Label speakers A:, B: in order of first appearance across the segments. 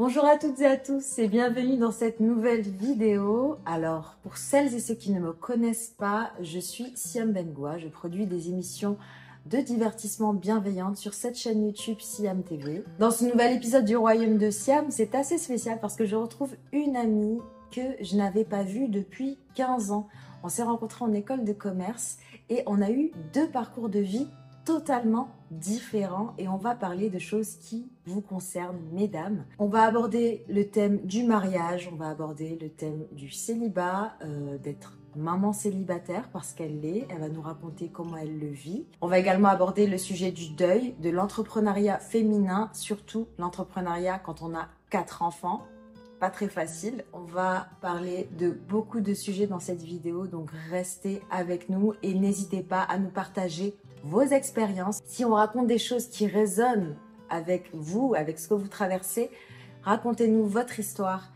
A: Bonjour à toutes et à tous et bienvenue dans cette nouvelle vidéo. Alors, pour celles et ceux qui ne me connaissent pas, je suis Siam Bengoua. Je produis des émissions de divertissement bienveillantes sur cette chaîne YouTube Siam TV. Dans ce nouvel épisode du Royaume de Siam, c'est assez spécial parce que je retrouve une amie que je n'avais pas vue depuis 15 ans. On s'est rencontrés en école de commerce et on a eu deux parcours de vie totalement différents et on va parler de choses qui vous concernent, mesdames. On va aborder le thème du mariage, on va aborder le thème du célibat, d'être maman célibataire parce qu'elle l'est, elle va nous raconter comment elle le vit. On va également aborder le sujet du deuil, de l'entrepreneuriat féminin, surtout l'entrepreneuriat quand on a 4 enfants. Pas très facile. On va parler de beaucoup de sujets dans cette vidéo, donc restez avec nous et n'hésitez pas à nous partager vos expériences. Si on raconte des choses qui résonnent avec vous, avec ce que vous traversez, racontez-nous votre histoire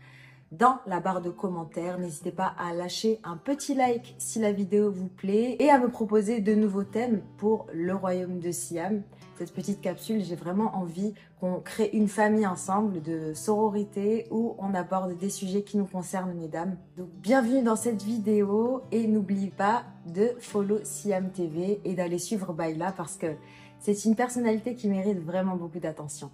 A: dans la barre de commentaires. N'hésitez pas à lâcher un petit like si la vidéo vous plaît et à me proposer de nouveaux thèmes pour le royaume de Siam. Cette petite capsule, j'ai vraiment envie qu'on crée une famille ensemble de sororité où on aborde des sujets qui nous concernent, mesdames. Donc, bienvenue dans cette vidéo et n'oublie pas de follow Siam TV et d'aller suivre Baila parce que c'est une personnalité qui mérite vraiment beaucoup d'attention.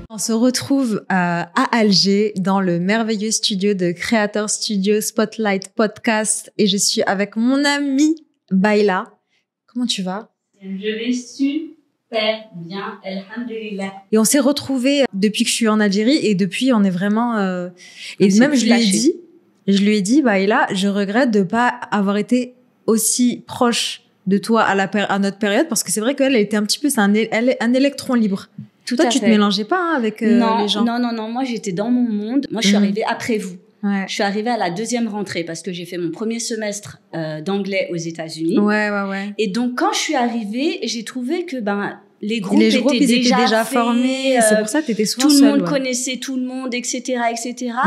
A: On se retrouve à Alger dans le merveilleux studio de Creator Studio Spotlight Podcast et je suis avec mon amie Baila. Comment tu vas?
B: Je vais super bien, alhamdulillah.
A: Et on s'est retrouvés depuis que je suis en Algérie et depuis on est vraiment... Et même je lui ai dit, Baila, je regrette de pas avoir été aussi proche de toi à notre période parce que c'est vrai qu'elle était un petit peu, elle est un électron libre. Toi, tu te mélangeais pas avec les gens?
B: Non. Moi, j'étais dans mon monde. Moi, je suis arrivée après vous.
A: Ouais.
B: Je suis arrivée à la deuxième rentrée parce que j'ai fait mon premier semestre d'anglais aux États-Unis.
A: Ouais.
B: Et donc, quand je suis arrivée, j'ai trouvé que les groupes
A: ils étaient déjà
B: faits,
A: formés. C'est pour ça que t'étais souvent
B: tout
A: seule.
B: Le monde connaissait tout le monde, etc.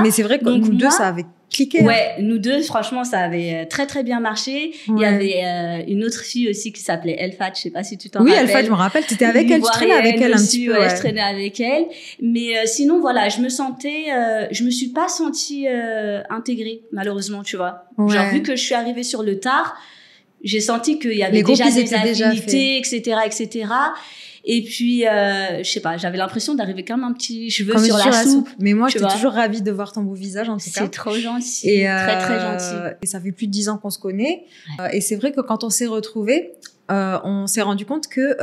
A: Mais c'est vrai que nous deux, ça avait cliqué.
B: Ouais, nous deux, franchement, ça avait très très bien marché. Ouais. Il y avait une autre fille aussi qui s'appelait Elfat, je sais pas si tu t'en rappelles.
A: Oui, Elfat, je me rappelle, tu étais avec elle, tu traînais avec elle un petit peu.
B: Ouais, je traînais avec elle. Mais sinon, voilà, je me suis pas sentie intégrée, malheureusement, tu vois. Ouais. Genre, vu que je suis arrivée sur le tard, j'ai senti qu'il y avait déjà des affinités, etc. Et puis, je sais pas, j'avais l'impression d'arriver comme un petit cheveu sur la soupe.
A: Mais moi, j'étais toujours ravie de voir ton beau visage, en tout cas.
B: C'est trop gentil. Et très, très gentil.
A: Et ça fait plus de 10 ans qu'on se connaît. Ouais. Et c'est vrai que quand on s'est retrouvés, on s'est rendu compte que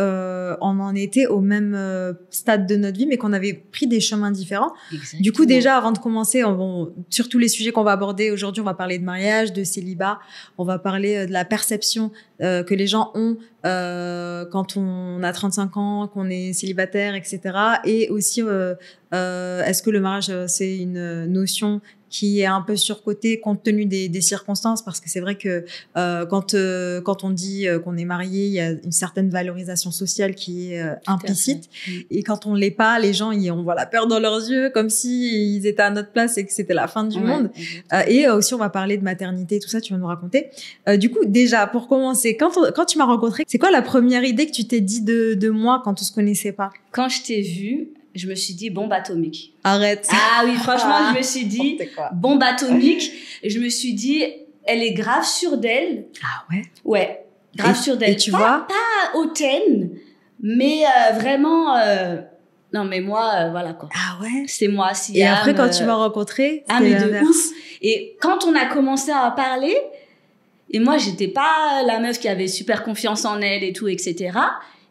A: on en était au même stade de notre vie, mais qu'on avait pris des chemins différents. Exactement. Du coup, déjà, avant de commencer, sur tous les sujets qu'on va aborder aujourd'hui, on va parler de mariage, de célibat, on va parler de la perception que les gens ont quand on a 35 ans, qu'on est célibataire, etc. Et aussi, est-ce que le mariage, c'est une notion qui est un peu surcotée compte tenu des circonstances, parce que c'est vrai que quand on dit qu'on est marié, il y a une certaine valorisation sociale qui est implicite, et quand on l'est pas, les gens on voit la peur dans leurs yeux, comme si ils étaient à notre place et que c'était la fin du monde. Et aussi on va parler de maternité, tout ça, tu vas nous raconter. Du coup, déjà pour commencer, quand tu m'as rencontrée, c'est quoi la première idée que tu t'es dit de moi quand on se connaissait pas?
B: Quand je t'ai vue, je me suis dit bombe atomique.
A: Arrête.
B: Ah oui, franchement, je me suis dit bombe atomique. Je me suis dit, elle est grave sûre d'elle.
A: Ah ouais.
B: Ouais, grave sûre d'elle.
A: Et tu vois,
B: pas hautaine, mais vraiment. Non, mais moi, voilà quoi.
A: Ah ouais.
B: C'est moi, Siam.
A: Et après, quand tu m'as rencontrée,
B: mais de ouf. Et quand on a commencé à parler, et moi, j'étais pas la meuf qui avait super confiance en elle et tout, etc.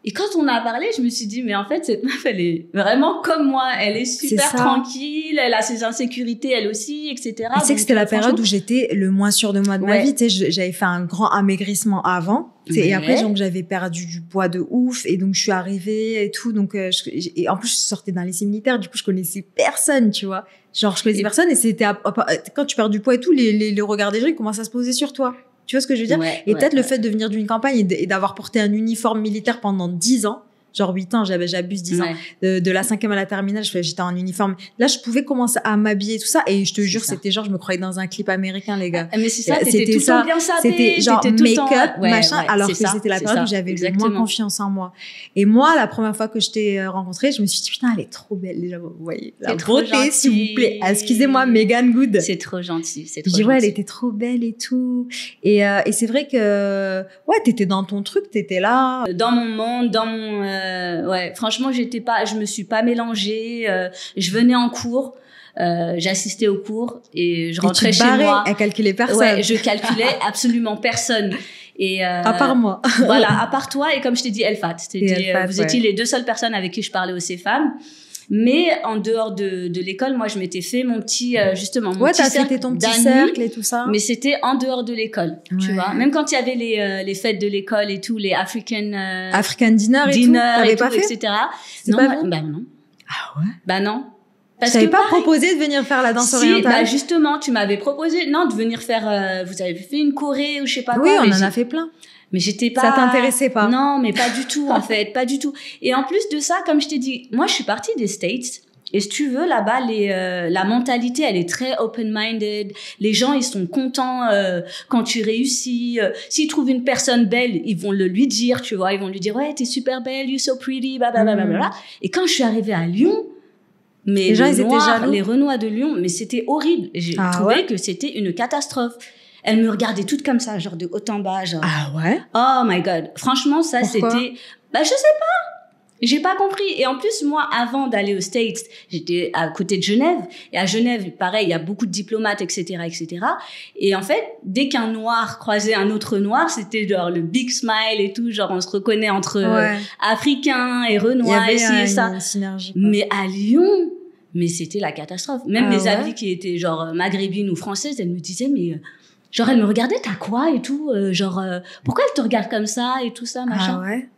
B: Et quand on a parlé, je me suis dit, mais en fait, cette meuf, elle est vraiment comme moi. Elle est super tranquille, elle a ses insécurités, elle aussi, etc.
A: Tu sais que c'était la période où j'étais le moins sûre de moi de ma vie. Tu sais, j'avais fait un grand amaigrissement avant. Et après, donc, j'avais perdu du poids de ouf. Et donc, je suis arrivée et tout. Donc, et en plus, je sortais d'un lycée militaire. Du coup, je connaissais personne, tu vois. Genre, je connaissais personne. Et c'était, quand tu perds du poids et tout, les regards des gens, ils commencent à se poser sur toi. Tu vois ce que je veux dire? Et peut-être le fait de venir d'une campagne et d'avoir porté un uniforme militaire pendant 10 ans, genre 8 ans, j'abuse 10 ans.
B: Ouais.
A: De la 5e à la terminale, j'étais en uniforme. Là, je pouvais commencer à m'habiller, tout ça. Et je te jure, c'était genre, je me croyais dans un clip américain, les gars.
B: Mais c'est ça, t'étais tout le temps bien sapée.
A: C'était genre make-up, machin,
B: ouais,
A: alors que c'était la période où j'avais le moins confiance en moi. Et moi, la première fois que je t'ai rencontrée, je me suis dit, putain, elle est trop belle, déjà. Vous voyez, la beauté, s'il vous plaît. Excusez-moi, Megan Good.
B: C'est trop gentil, c'est trop
A: gentil. Je dis, ouais, elle était trop belle et tout. Et c'est vrai que, ouais, t'étais dans ton truc, t'étais là.
B: Dans mon monde, dans mon, ouais, franchement, je me suis pas mélangée, je venais en cours, j'assistais aux cours et je rentrais chez moi.
A: Elle calculait personne.
B: Ouais, je calculais absolument personne. Et
A: à part moi.
B: Voilà, à part toi et comme je t'ai dit, Elfat. Vous étiez les 2 seules personnes avec qui je parlais au CFAM. Mais en dehors de l'école, moi, je m'étais fait mon petit, justement, mon petit cercle. Ouais, t'as fait ton petit cercle
A: et tout ça.
B: Mais c'était en dehors de l'école, tu vois. Même quand il y avait les fêtes de l'école et tout, les African
A: dinner et tout. T'avais pas fait?
B: etc.
A: Non,
B: bah non.
A: Ah ouais?
B: Bah non.
A: Parce que pas proposé de venir faire la danse orientale.
B: Bah justement, tu m'avais proposé, non, de venir faire, vous avez fait une choré ou je sais pas quoi.
A: Oui, on en a fait plein.
B: Mais j'étais pas.
A: Ça t'intéressait pas?
B: Non, mais pas du tout, en fait, pas du tout. Et en plus de ça, comme je t'ai dit, moi, je suis partie des States. Et si tu veux, là-bas, la mentalité, elle est très open-minded. Les gens, ils sont contents quand tu réussis. S'ils trouvent une personne belle, ils vont le lui dire, tu vois. Ils vont lui dire, ouais, t'es super belle, you're so pretty, blablabla. Et quand je suis arrivée à Lyon, mais les gens, ils étaient jaloux. Les Renois de Lyon, mais c'était horrible. J'ai trouvé que c'était une catastrophe. Elle me regardait toute comme ça, genre de haut en bas, genre.
A: Ah ouais?
B: Oh my God. Franchement, ça,
A: pourquoi?
B: C'était, je sais pas. J'ai pas compris. Et en plus, moi, avant d'aller aux States, j'étais à côté de Genève. Et à Genève, pareil, il y a beaucoup de diplomates, etc., etc. Et en fait, dès qu'un noir croisait un autre noir, c'était genre le big smile et tout. Genre, on se reconnaît entre Africains et Renois, ici et ça.
A: Une synergie, quoi.
B: Mais à Lyon, mais c'était la catastrophe. Même mes amis qui étaient genre maghrébines ou françaises, elles me disaient, mais genre, elle me regardait, t'as quoi et tout, pourquoi elle te regarde comme ça et tout ça, machin.
A: Ah ouais.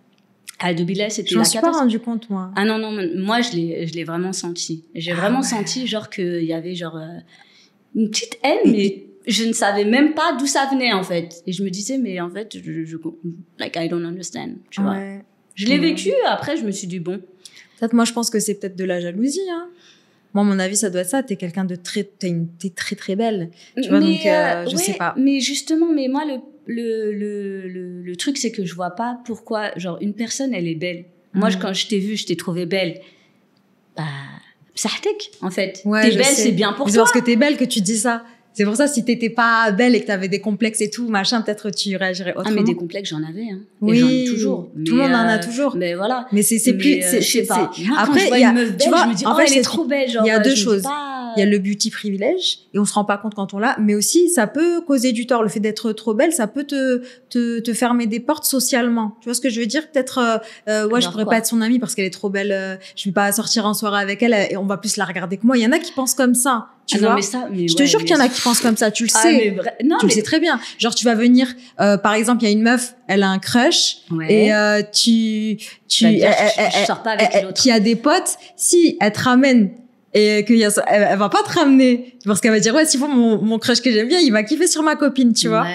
B: À Dubilay, c'était
A: la catastrophe. Je m'en suis pas rendu compte, moi.
B: Ah non, moi, je l'ai vraiment senti. J'ai vraiment senti, genre, qu'il y avait, genre, une petite haine, mais je ne savais même pas d'où ça venait, en fait. Et je me disais, mais en fait, like, I don't understand, tu vois. Je l'ai vécu, après, je me suis dit, bon.
A: Peut-être, moi, je pense que c'est peut-être de la jalousie, hein. Moi, à mon avis, ça doit être ça. T'es quelqu'un de t'es très, très belle. Tu vois, donc, je sais pas.
B: Mais justement, mais moi, le truc, c'est que je vois pas pourquoi, genre, une personne, elle est belle. Moi, quand je t'ai vue, je t'ai trouvée belle. Bah, psahtek, en fait.
A: Ouais,
B: t'es belle, c'est bien pour toi.
A: C'est parce que t'es belle que tu dis ça. C'est pour ça, si t'étais pas belle et que t'avais des complexes et tout, machin, peut-être tu réagirais autrement.
B: Ah, mais des complexes, j'en avais, hein.
A: Oui.
B: Et j'en ai toujours.
A: Tout le monde en a toujours.
B: Mais voilà.
A: Mais c'est plus,
B: je sais pas. Moi,
A: après,
B: quand je vois une meuf belle, je me dis,
A: en fait,
B: elle est trop belle, genre.
A: Il y a 2 choses. Il y a le beauty privilège et on se rend pas compte quand on l'a, mais aussi ça peut causer du tort. Le fait d'être trop belle, ça peut te fermer des portes socialement. Tu vois ce que je veux dire? Peut-être je pourrais pas être son amie parce qu'elle est trop belle. Je vais pas sortir en soirée avec elle et on va plus la regarder que moi. Il y en a qui pensent comme ça. Tu vois?
B: Non, mais
A: je te jure qu'il y en a qui pensent comme ça. Tu le sais. Tu le sais très bien. Genre tu vas venir. Par exemple, il y a une meuf, elle a un crush et tu
B: je sors pas avec l'autre.
A: Qui a des potes. Si elle te ramène. Et elle va pas te ramener parce qu'elle va dire ouais, s'il faut mon crush que j'aime bien, il va kiffer sur ma copine, tu vois.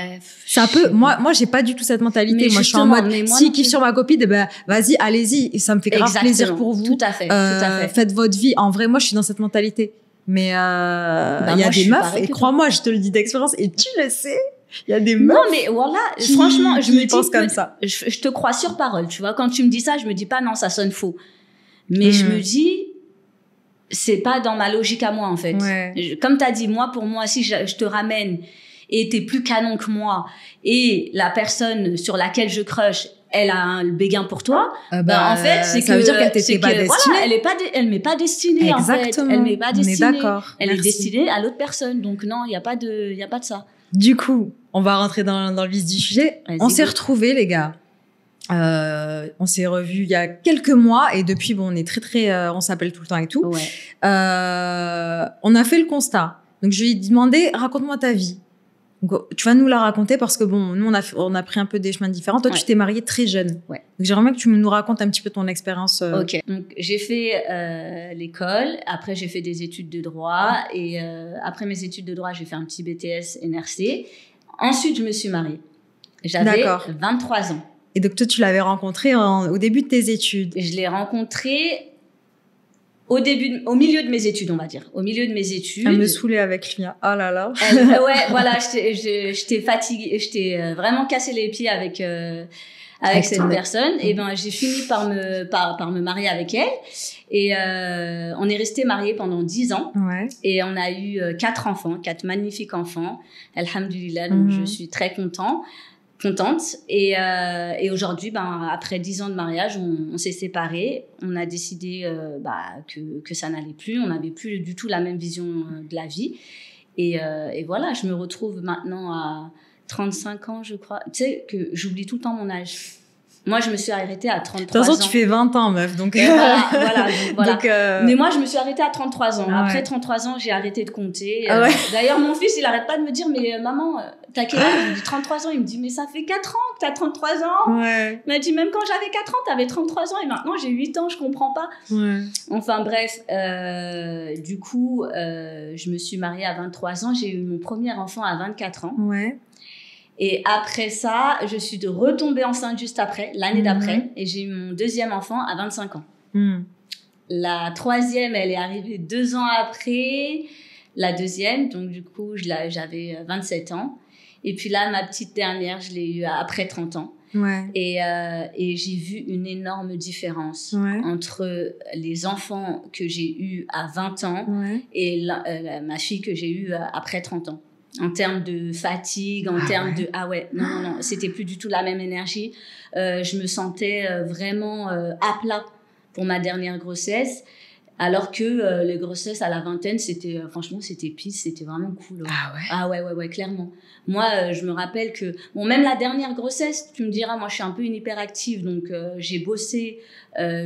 A: Ça peut. Moi j'ai pas du tout cette mentalité. Moi je suis en mode s'il kiffe sur ma copine, ben vas-y, allez-y, et ça me fait grave plaisir pour vous.
B: Tout à fait.
A: Faites votre vie. En vrai, moi je suis dans cette mentalité. Mais il y a des meufs et crois-moi, je te le dis d'expérience et tu le sais. Il y a des meufs.
B: Non, mais voilà, franchement, je me
A: pense comme ça.
B: Je te crois sur parole, tu vois. Quand tu me dis ça, je me dis pas non, ça sonne faux. Mais je me dis, c'est pas dans ma logique à moi, en fait. Comme t'as dit, pour moi, si je te ramène et t'es plus canon que moi et la personne sur laquelle je crush, elle a un béguin pour toi, en fait, c'est que
A: ça veut dire qu'elle t'était pas destinée.
B: Voilà, elle m'est pas destinée.
A: Exactement.
B: En fait. Elle m'est pas destinée.
A: On est d'accord.
B: Elle est destinée à l'autre personne. Donc non, il y a pas de ça.
A: Du coup, on va rentrer dans le vif du sujet. On s'est retrouvés, les gars. On s'est revus il y a quelques mois et depuis, on est très, on s'appelle tout le temps et tout.
B: Ouais.
A: On a fait le constat. Donc, je lui ai demandé, raconte-moi ta vie. Donc, tu vas nous la raconter parce que nous, on a pris un peu des chemins différents. Toi, tu t'es mariée très jeune.
B: Ouais.
A: Donc, j'aimerais bien que tu nous racontes un petit peu ton expérience.
B: Ok. Donc, j'ai fait l'école. Après, j'ai fait des études de droit. Et après mes études de droit, j'ai fait un petit BTS NRC. Ensuite, je me suis mariée. J'avais 23 ans.
A: Et donc, toi, tu l'avais rencontré au début de tes études.
B: Je l'ai rencontré au milieu de mes études, on va dire. Au milieu de mes études.
A: Elle me saoulait avec lui. Oh là là.
B: Ouais, voilà, j'étais fatiguée. J'étais vraiment cassé les pieds avec cette personne. Et ben, j'ai fini par me marier avec elle. Et on est resté mariés pendant 10 ans.
A: Ouais.
B: Et on a eu 4 magnifiques enfants. Alhamdulillah, donc je suis très contente. Et aujourd'hui, après 10 ans de mariage, on s'est séparés. On a décidé que ça n'allait plus. On n'avait plus du tout la même vision de la vie. Et voilà, je me retrouve maintenant à 35 ans, je crois. Tu sais que j'oublie tout le temps mon âge. Moi, je me suis arrêtée à 33 ans.
A: De toute façon, tu fais 20 ans, meuf. Donc,
B: voilà.
A: Donc,
B: mais moi, je me suis arrêtée à 33 ans.
A: Ouais.
B: Après 33 ans, j'ai arrêté de compter.
A: Ouais.
B: D'ailleurs, mon fils, il arrête pas de me dire, mais maman, t'as quel âge? Je lui dis 33 ans. Il me dit, mais ça fait 4 ans que t'as 33 ans.
A: Ouais.
B: Il m'a dit, même quand j'avais 4 ans, t'avais 33 ans. Et maintenant, j'ai 8 ans, je comprends pas.
A: Ouais.
B: Enfin, bref. Du coup, je me suis mariée à 23 ans. J'ai eu mon premier enfant à 24 ans.
A: Ouais.
B: Et après ça, je suis retombée enceinte juste après, l'année d'après. Et j'ai eu mon deuxième enfant à 25 ans. La troisième, elle est arrivée 2 ans après la deuxième. Donc, du coup, j'avais 27 ans. Et puis là, ma petite dernière, je l'ai eue après 30 ans.
A: Ouais.
B: Et j'ai vu une énorme différence entre les enfants que j'ai eus à 20 ans et ma fille que j'ai eue après 30 ans. En termes de fatigue, en termes de... Ah ouais, non, c'était plus du tout la même énergie. Je me sentais vraiment à plat pour ma dernière grossesse, alors que les grossesses à la vingtaine, franchement, c'était pisse, c'était vraiment cool.
A: Ah ouais.
B: Ah ouais, clairement. Moi, je me rappelle que... Bon, même la dernière grossesse, tu me diras, moi, je suis un peu une hyperactive, donc j'ai bossé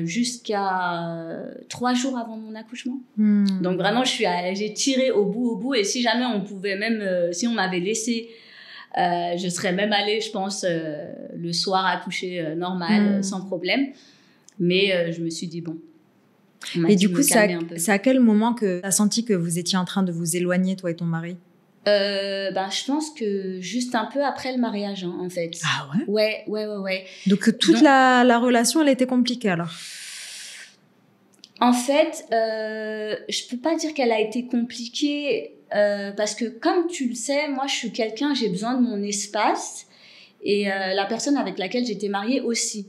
B: jusqu'à 3 jours avant mon accouchement. Donc vraiment, j'ai tiré au bout, et si jamais on pouvait même... si on m'avait laissé... je serais même allée, je pense, le soir accoucher normal, sans problème. Mais je me suis dit, bon...
A: Et du coup, c'est à quel moment que tu as senti que vous étiez en train de vous éloigner, toi et ton mari?
B: Je pense que juste un peu après le mariage, en fait.
A: Ah ouais?
B: Ouais.
A: Donc, toute la relation, elle était compliquée, alors?
B: En fait, je peux pas dire qu'elle a été compliquée, parce que comme tu le sais, moi, je suis quelqu'un, j'ai besoin de mon espace. Et la personne avec laquelle j'étais mariée aussi.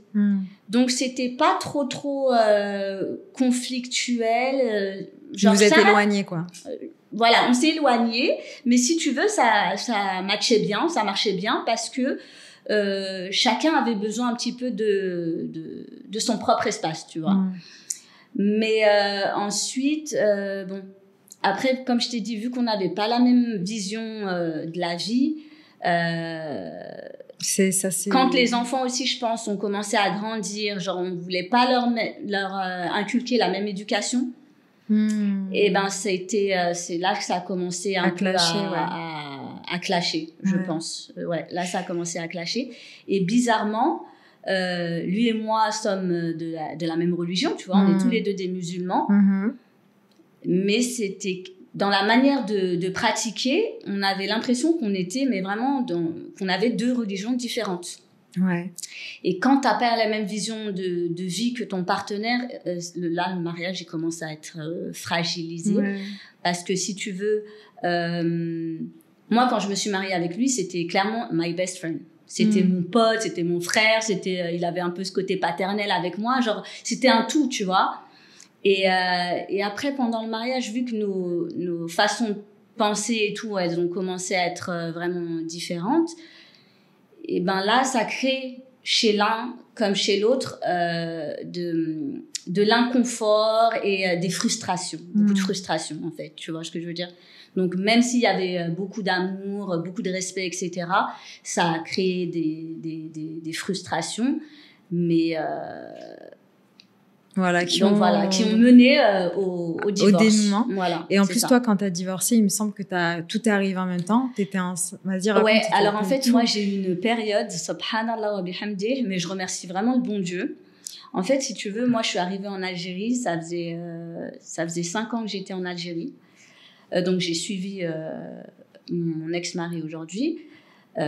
B: Donc, c'était pas trop conflictuel.
A: Genre, vous êtes éloignés, quoi.
B: Voilà, on s'est éloignés. Mais si tu veux, ça matchait bien, ça marchait bien parce que chacun avait besoin un petit peu de son propre espace, tu vois. Mais ensuite, bon, après, comme je t'ai dit, vu qu'on n'avait pas la même vision de la vie... Quand les enfants aussi, je pense, ont commencé à grandir, genre on voulait pas leur inculquer la même éducation. Et c'est là que ça a commencé à clasher, à clasher, je pense. Là ça a commencé à clasher. Et bizarrement, lui et moi sommes de la même religion, tu vois, on est tous les deux des musulmans. Mais c'était dans la manière de pratiquer, on avait l'impression qu'on était, mais vraiment, qu'on avait 2 religions différentes.
A: Ouais.
B: Et quand t'as pas la même vision de vie que ton partenaire, là, le mariage, il commence à être fragilisé. Parce que si tu veux, moi, quand je me suis mariée avec lui, c'était clairement my best friend. C'était mon pote, c'était mon frère, il avait un peu ce côté paternel avec moi, genre, c'était un tout, tu vois. Et après, pendant le mariage, vu que nos façons de penser et tout, elles ont commencé à être vraiment différentes, et ben là, ça crée chez l'un comme chez l'autre de l'inconfort et des frustrations, beaucoup de frustrations en fait, tu vois ce que je veux dire. Donc même s'il y avait beaucoup d'amour, beaucoup de respect, etc., ça a créé des frustrations, mais... qui ont mené au divorce.
A: Au dénouement.
B: Voilà,
A: et en plus, toi, quand tu as divorcé, il me semble que tout est arrivé en même temps. Vas-y, raconte.
B: Ouais, alors en fait, moi, j'ai eu une période, subhanallah wa bihamdih, mais je remercie vraiment le bon Dieu. En fait, si tu veux, moi, je suis arrivée en Algérie, ça faisait 5 ans que j'étais en Algérie. Donc, j'ai suivi mon ex-mari aujourd'hui.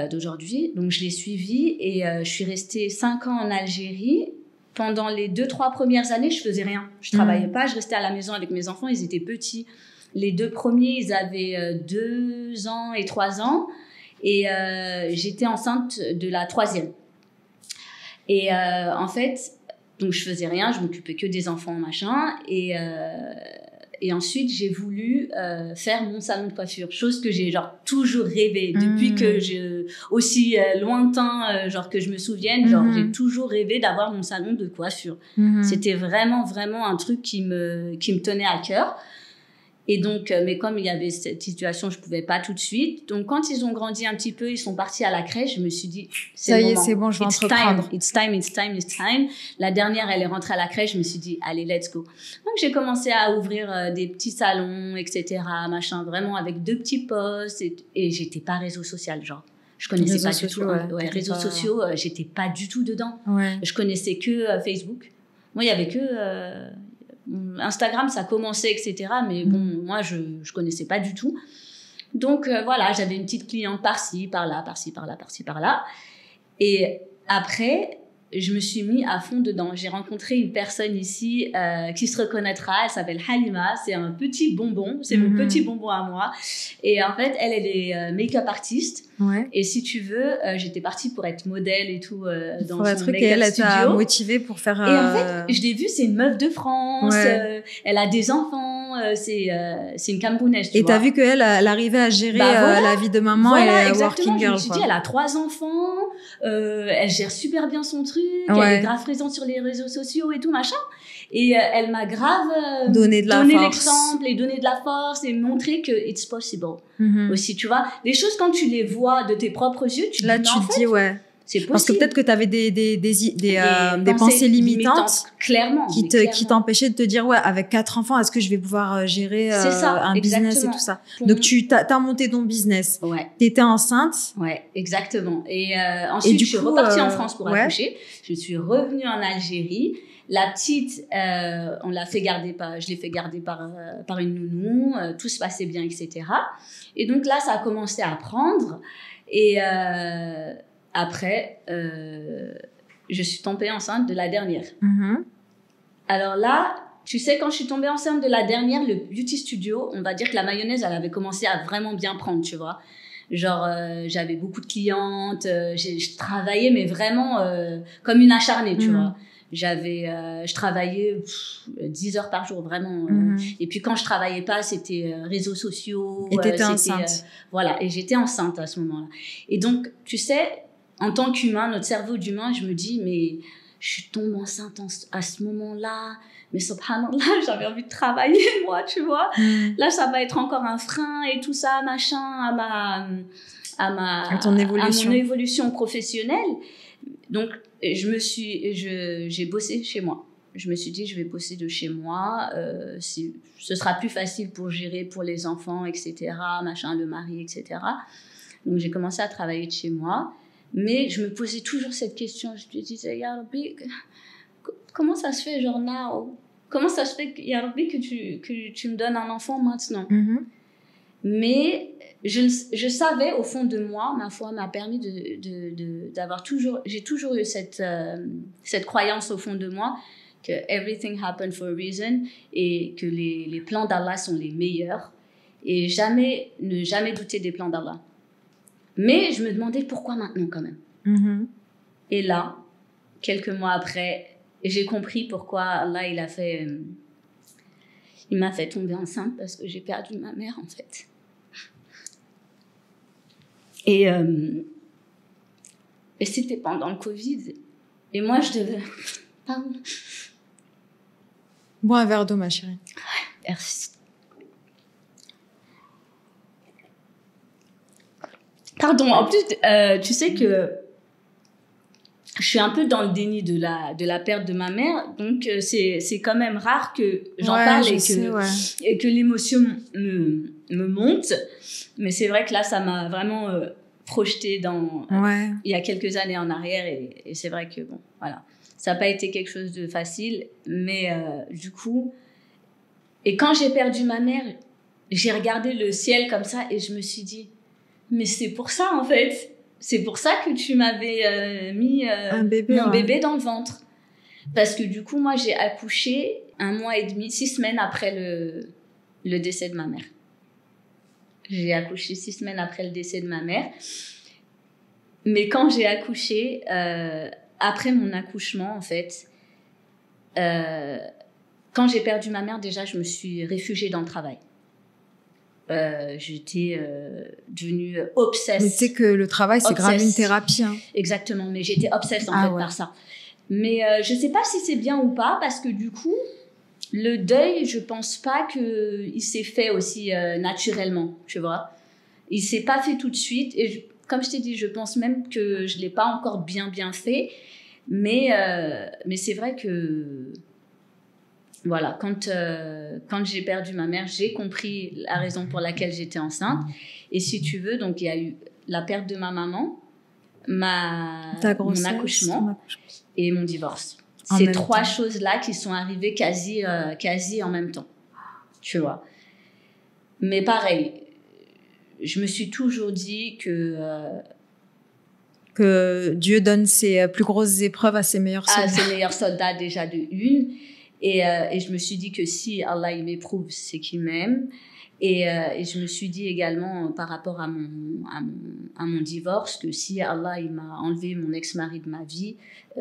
B: d'aujourd'hui. Donc, je l'ai suivi et je suis restée 5 ans en Algérie. Pendant les 2-3 premières années, je faisais rien. Je travaillais pas, je restais à la maison avec mes enfants, ils étaient petits. Les 2 premiers, ils avaient 2 ans et 3 ans. Et j'étais enceinte de la 3e. Et en fait, donc je faisais rien, je m'occupais que des enfants, machin. Et ensuite, j'ai voulu faire mon salon de coiffure, chose que j'ai genre toujours rêvé depuis que aussi lointain genre que je me souvienne, genre j'ai toujours rêvé d'avoir mon salon de coiffure. C'était vraiment un truc qui me tenait à cœur. Et donc, mais comme il y avait cette situation, je pouvais pas tout de suite. Donc, quand ils ont grandi un petit peu, ils sont partis à la crèche. Je me suis dit,
A: ça y est, c'est bon, je vais entreprendre.
B: It's time. La dernière, elle est rentrée à la crèche. Je me suis dit, allez, let's go. Donc, j'ai commencé à ouvrir des petits salons, etc., machin, vraiment avec 2 petits postes. Et j'étais pas réseau social, genre. Je connaissais pas du tout. Ouais, réseaux sociaux, j'étais pas du tout dedans. Ouais. Je connaissais que Facebook. Moi, il y avait que Instagram, ça commençait, etc. Mais bon, moi, je connaissais pas du tout. Donc, voilà, j'avais une petite cliente par-ci, par-là. Et après, je me suis mis à fond dedans. J'ai rencontré une personne ici qui se reconnaîtra. Elle s'appelle Halima. C'est un petit bonbon. C'est mon petit bonbon à moi. Et en fait, elle est make-up artiste. Ouais. Et si tu veux, j'étais partie pour être modèle et tout dans son make-up studio.
A: Elle t'a motivée pour faire...
B: Et en fait, je l'ai vue, c'est une meuf de France. Ouais. Elle a des enfants. C'est une Camerounaise, tu vois.
A: Et t'as vu qu'elle arrivait à gérer la vie de maman et working girl.
B: Je me suis dit, elle a 3 enfants. Elle gère super bien son truc. Elle est grave présente sur les réseaux sociaux et tout, machin. Et elle m'a grave donné l'exemple et donné de la force et montré que it's possible aussi, tu vois. Les choses, quand tu les vois de tes propres yeux, tu te dis, ouais. C'est possible.
A: Parce que peut-être que tu avais des pensées limitantes
B: clairement,
A: qui t'empêchaient de te dire, ouais, avec 4 enfants, est-ce que je vais pouvoir gérer un business et tout ça. Donc, t'as monté ton business.
B: Ouais.
A: T'étais enceinte.
B: Ouais, exactement. Et ensuite, je suis repartie en France pour accoucher. Je suis revenue en Algérie. La petite, je l'ai fait garder par une nounou. Tout se passait bien, etc. Et donc là, ça a commencé à prendre. Et après, je suis tombée enceinte de la dernière. Alors là, tu sais, quand je suis tombée enceinte de la dernière, le beauty studio, on va dire que la mayonnaise, elle avait commencé à vraiment bien prendre, tu vois. Genre, j'avais beaucoup de clientes, je travaillais, mais vraiment comme une acharnée, tu vois. Je travaillais 10 heures par jour, vraiment. Et puis quand je travaillais pas, c'était réseaux sociaux.
A: Et t'étais enceinte.
B: Voilà, et j'étais enceinte à ce moment-là. Et donc, tu sais, en tant qu'humain, notre cerveau d'humain, je me dis, mais je suis tombée enceinte à ce moment-là. Mais subhanallah, j'avais envie de travailler, moi, tu vois. Là, ça va être encore un frein et tout ça, machin, à mon évolution professionnelle. Donc, j'ai bossé chez moi. Je me suis dit, je vais bosser de chez moi. Ce sera plus facile pour gérer pour les enfants, etc., machin, le mari, etc. Donc, j'ai commencé à travailler de chez moi. Mais je me posais toujours cette question. Je me disais, Ya Rabbi, comment ça se fait, genre, now? Comment ça se fait, Ya Rabbi, que tu me donnes un enfant maintenant? Mais je savais, au fond de moi, ma foi m'a permis d'avoir toujours... J'ai toujours eu cette croyance au fond de moi que everything happened for a reason et que les plans d'Allah sont les meilleurs. Et ne jamais douter des plans d'Allah. Mais je me demandais pourquoi maintenant quand même. Et là, quelques mois après, j'ai compris pourquoi Allah il m'a fait tomber enceinte parce que j'ai perdu ma mère en fait. Et c'était pendant le Covid. Et moi je devais... Pardon.
A: Bois un verre d'eau ma chérie.
B: Merci. Pardon, en plus, tu sais que je suis un peu dans le déni de la perte de ma mère, donc c'est quand même rare que j'en parle et que l'émotion me monte. Mais c'est vrai que là, ça m'a vraiment projetée il y a quelques années en arrière et c'est vrai que bon, voilà, ça n'a pas été quelque chose de facile, mais du coup, et quand j'ai perdu ma mère, j'ai regardé le ciel comme ça et je me suis dit, mais c'est pour ça en fait. C'est pour ça que tu m'avais mis mon bébé dans le ventre. Parce que du coup, moi, j'ai accouché 1 mois et demi, 6 semaines après le décès de ma mère. J'ai accouché 6 semaines après le décès de ma mère. Mais quand j'ai accouché, après mon accouchement, en fait, quand j'ai perdu ma mère, déjà, je me suis réfugiée dans le travail. J'étais devenue obsesse.
A: Mais tu sais que le travail, c'est grave une thérapie. Hein.
B: Exactement, mais j'étais obsesse en fait par ça. Mais je sais pas si c'est bien ou pas, parce que du coup, le deuil, je pense pas qu'il s'est fait aussi naturellement, tu vois. Il s'est pas fait tout de suite. Et comme je t'ai dit, je pense même que je l'ai pas encore bien fait. Mais c'est vrai que... Voilà, quand j'ai perdu ma mère, j'ai compris la raison pour laquelle j'étais enceinte. Et si tu veux, donc il y a eu la perte de ma maman, mon accouchement et mon divorce. Ces 3 choses-là qui sont arrivées quasi en même temps, tu vois. Mais pareil, je me suis toujours dit que
A: Dieu donne ses plus grosses épreuves à ses meilleurs soldats.
B: À ses meilleurs soldats déjà de une. Et je me suis dit que si Allah il m'éprouve, c'est qu'il m'aime. Et je me suis dit également par rapport à mon divorce que si Allah il m'a enlevé mon ex-mari de ma vie,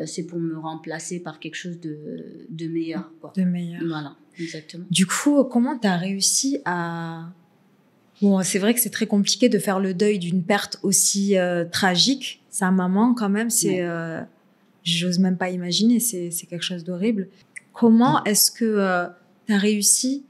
B: c'est pour me remplacer par quelque chose de meilleur, quoi.
A: De meilleur.
B: Voilà, exactement.
A: Du coup, comment tu as réussi à... Bon, c'est vrai que c'est très compliqué de faire le deuil d'une perte aussi tragique. Sa maman, quand même, c'est... j'ose même pas imaginer, c'est quelque chose d'horrible. Comment est-ce que tu as réussi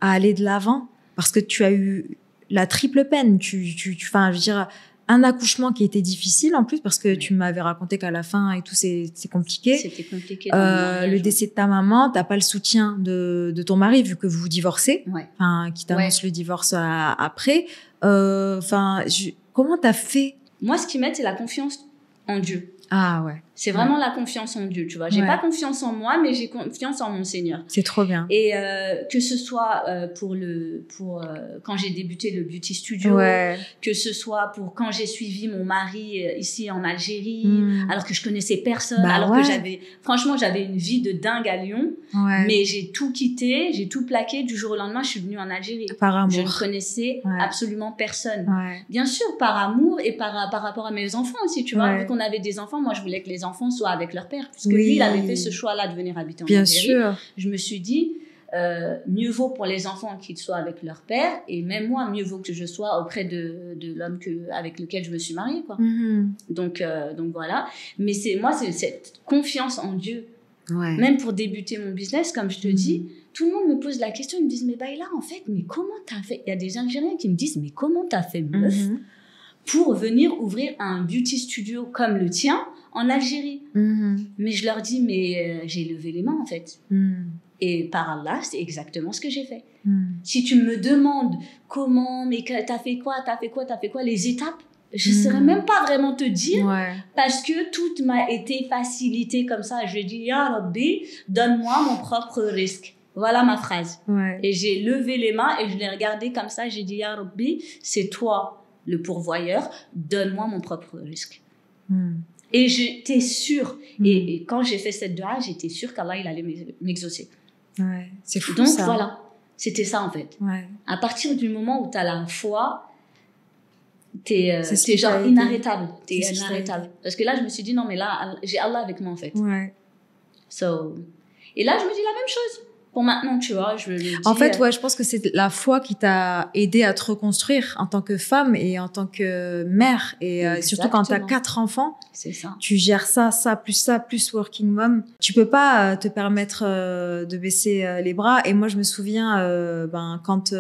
A: à aller de l'avant? Parce que tu as eu la triple peine. Enfin, je veux dire, un accouchement qui était difficile en plus, parce que tu m'avais raconté qu'à la fin et tout, c'est compliqué.
B: C'était compliqué.
A: Le décès de ta maman, t'as pas le soutien de ton mari, vu que vous divorcez. Enfin, qui t'annonce le divorce après. Enfin, comment t'as fait?
B: Moi, ce qui m'aide, c'est la confiance en Dieu.
A: Ah ouais.
B: C'est vraiment la confiance en Dieu, tu vois. J'ai pas confiance en moi, mais j'ai confiance en mon Seigneur.
A: C'est trop bien.
B: Et que ce soit pour quand j'ai débuté le beauty studio, que ce soit pour quand j'ai suivi mon mari ici en Algérie, alors que je connaissais personne, alors que j'avais une vie de dingue à Lyon, mais j'ai tout quitté, j'ai tout plaqué du jour au lendemain. Je suis venue en Algérie.
A: Par amour.
B: Je ne connaissais absolument personne. Bien sûr, par amour et par rapport à mes enfants aussi, tu vois. Vu qu'on avait des enfants, moi je voulais que les enfants soient avec leur père, puisque lui il avait fait ce choix-là de venir habiter en Algérie.
A: Bien sûr.
B: Je me suis dit mieux vaut pour les enfants qu'ils soient avec leur père, et même moi mieux vaut que je sois auprès de l'homme avec lequel je me suis mariée, quoi. Donc voilà. Mais c'est cette confiance en Dieu. Même pour débuter mon business, comme je te dis, tout le monde me pose la question, ils me disent mais Baïla, en fait, mais comment t'as fait? Il y a des Algériens qui me disent mais comment t'as fait, meuf, pour venir ouvrir un beauty studio comme le tien en Algérie? Mais je leur dis mais j'ai levé les mains, en fait. Et par Allah, c'est exactement ce que j'ai fait. Si tu me demandes comment, mais t'as fait quoi, les étapes, je ne saurais même pas vraiment te dire, parce que tout m'a été facilité comme ça. Je dis, Ya Rabbi, donne-moi mon propre risque. Voilà ma phrase. Et j'ai levé les mains et je l'ai regardé comme ça. J'ai dit, Ya Rabbi, c'est toi le pourvoyeur, donne-moi mon propre risque. Et j'étais sûre, et quand j'ai fait cette dua, j'étais sûre qu'Allah il allait m'exaucer.
A: C'est fou.
B: Donc
A: ça.
B: voilà, c'était ça en fait. À partir du moment où tu as la foi, t'es genre inarrêtable. T'es inarrêtable. Parce que là, je me suis dit, non mais là, j'ai Allah avec moi en fait. Et là, je me dis la même chose. Pour maintenant, tu vois, je le dis.
A: En fait, je pense que c'est la foi qui t'a aidé à te reconstruire en tant que femme et en tant que mère. Et surtout quand t'as 4 enfants,
B: c'est ça.
A: Tu gères ça, plus working mom. Tu peux pas te permettre de baisser les bras. Et moi, je me souviens, quand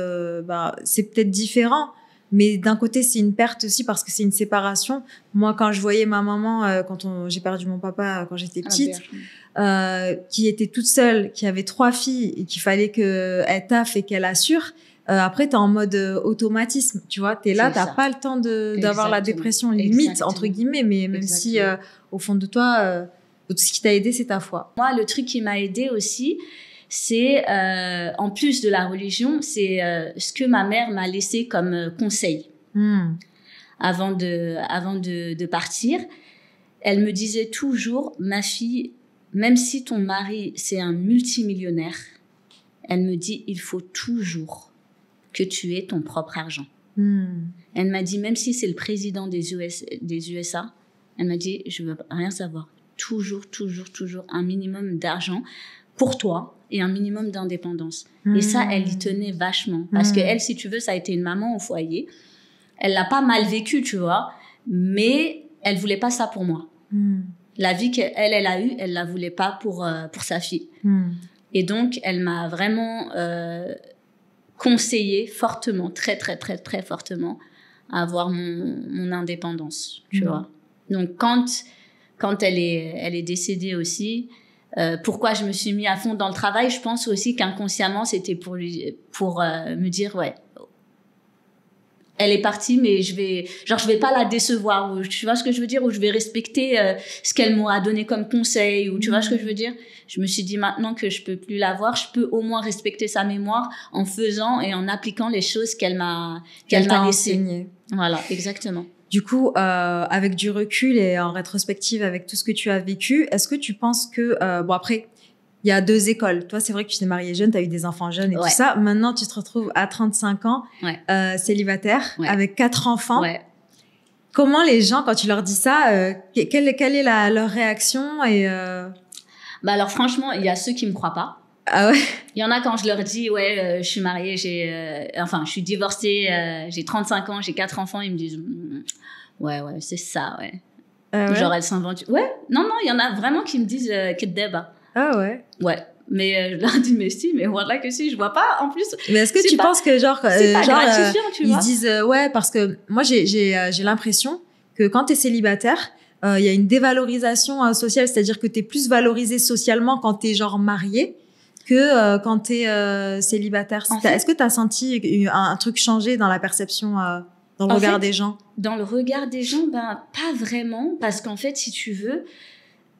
A: c'est peut-être différent, mais d'un côté, c'est une perte aussi parce que c'est une séparation. Moi, quand je voyais ma maman, j'ai perdu mon papa quand j'étais petite, qui était toute seule, qui avait 3 filles et qu'il fallait qu'elle taffe et qu'elle assure. Après, t'es en mode automatisme, tu vois. T'es là, t'as pas le temps d'avoir la dépression limite, entre guillemets, mais même si au fond de toi, tout ce qui t'a aidé, c'est ta foi.
B: Moi, le truc qui m'a aidé aussi, c'est en plus de la religion, c'est ce que ma mère m'a laissé comme conseil. avant de partir, elle me disait toujours, ma fille, même si ton mari, c'est un multimillionnaire, elle me dit, il faut toujours que tu aies ton propre argent. Elle m'a dit, même si c'est le président des USA, elle m'a dit, je veux rien savoir. Toujours un minimum d'argent pour toi et un minimum d'indépendance. Et ça, elle y tenait vachement. Parce que elle, si tu veux, ça a été une maman au foyer. Elle l'a pas mal vécu, tu vois, mais elle voulait pas ça pour moi. La vie qu'elle a eue, elle la voulait pas pour sa fille. Et donc, elle m'a vraiment conseillé fortement, très fortement, à avoir mon indépendance, tu vois. Donc, quand elle est décédée aussi, pourquoi je me suis mis à fond dans le travail, je pense aussi qu'inconsciemment, c'était pour me dire, ouais, elle est partie, mais je vais pas la décevoir, ou tu vois ce que je veux dire, ou je vais respecter ce qu'elle m'aura donné comme conseil, ou tu vois ce que je veux dire. Je me suis dit, maintenant que je peux plus la voir, je peux au moins respecter sa mémoire en faisant et en appliquant les choses qu'elle m'a laissées.
A: Enseigné.
B: Voilà, exactement.
A: Du coup, avec du recul et en rétrospective avec tout ce que tu as vécu, est-ce que tu penses que bon, après, il y a deux écoles. Toi, c'est vrai que tu t'es mariée jeune, tu as eu des enfants jeunes et tout ça. Maintenant, tu te retrouves à 35 ans, célibataire, avec 4 enfants. Comment les gens, quand tu leur dis ça, quelle est leur réaction et
B: Bah alors franchement, il y a ceux qui me croient pas.
A: Ah ouais.
B: Il y en a quand je leur dis je suis mariée, je suis divorcée, j'ai 35 ans, j'ai 4 enfants, ils me disent ouais, c'est ça, ouais. Genre elle s'invente. Ouais, non, il y en a vraiment qui me disent que débat.
A: Ah ouais.
B: Ouais. Mais je leur dis, mais si, mais voilà que si, je vois pas, en plus.
A: Mais est-ce que tu penses que genre,
B: c'est pas gratifiant, tu vois.
A: Ils disent, ouais, parce que moi, j'ai l'impression que quand t'es célibataire, il y a une dévalorisation sociale, c'est-à-dire que t'es plus valorisé socialement quand t'es genre marié que quand t'es célibataire. Est-ce que t'as senti un truc changer dans la perception, dans le regard des gens?
B: Dans le regard des gens, ben, pas vraiment, parce qu'en fait, si tu veux,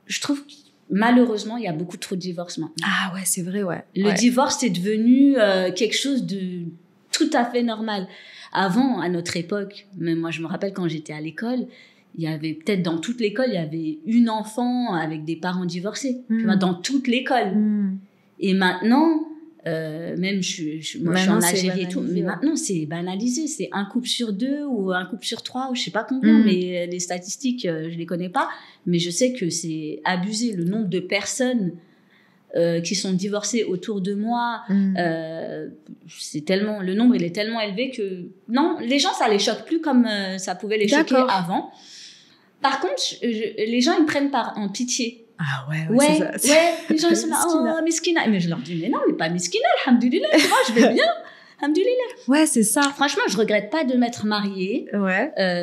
B: je trouve que malheureusement, il y a beaucoup trop de divorces maintenant.
A: Ah ouais, c'est vrai, ouais.
B: Le divorce est devenu quelque chose de tout à fait normal. Avant, à notre époque, même moi, je me rappelle quand j'étais à l'école, il y avait peut-être dans toute l'école, il y avait une enfant avec des parents divorcés. Tu vois, dans toute l'école. Et maintenant, même moi, je suis en Algérie et tout, mais maintenant, c'est banalisé. C'est un couple sur 2 ou un couple sur 3 ou je sais pas combien, mais les statistiques, je les connais pas. Mais je sais que c'est abusé. Le nombre de personnes qui sont divorcées autour de moi, le nombre, il est tellement élevé que non, les gens, ça les choque plus comme ça pouvait les choquer avant. Par contre, les gens, ils prennent en pitié.
A: Ah ouais, c'est ça.
B: Les gens ils sont là, oh, miskina. Mais je leur dis, mais non, mais pas miskina, alhamdoulilah, tu vois, je vais bien, alhamdoulilah.
A: Ouais, c'est ça.
B: Franchement, je regrette pas de m'être mariée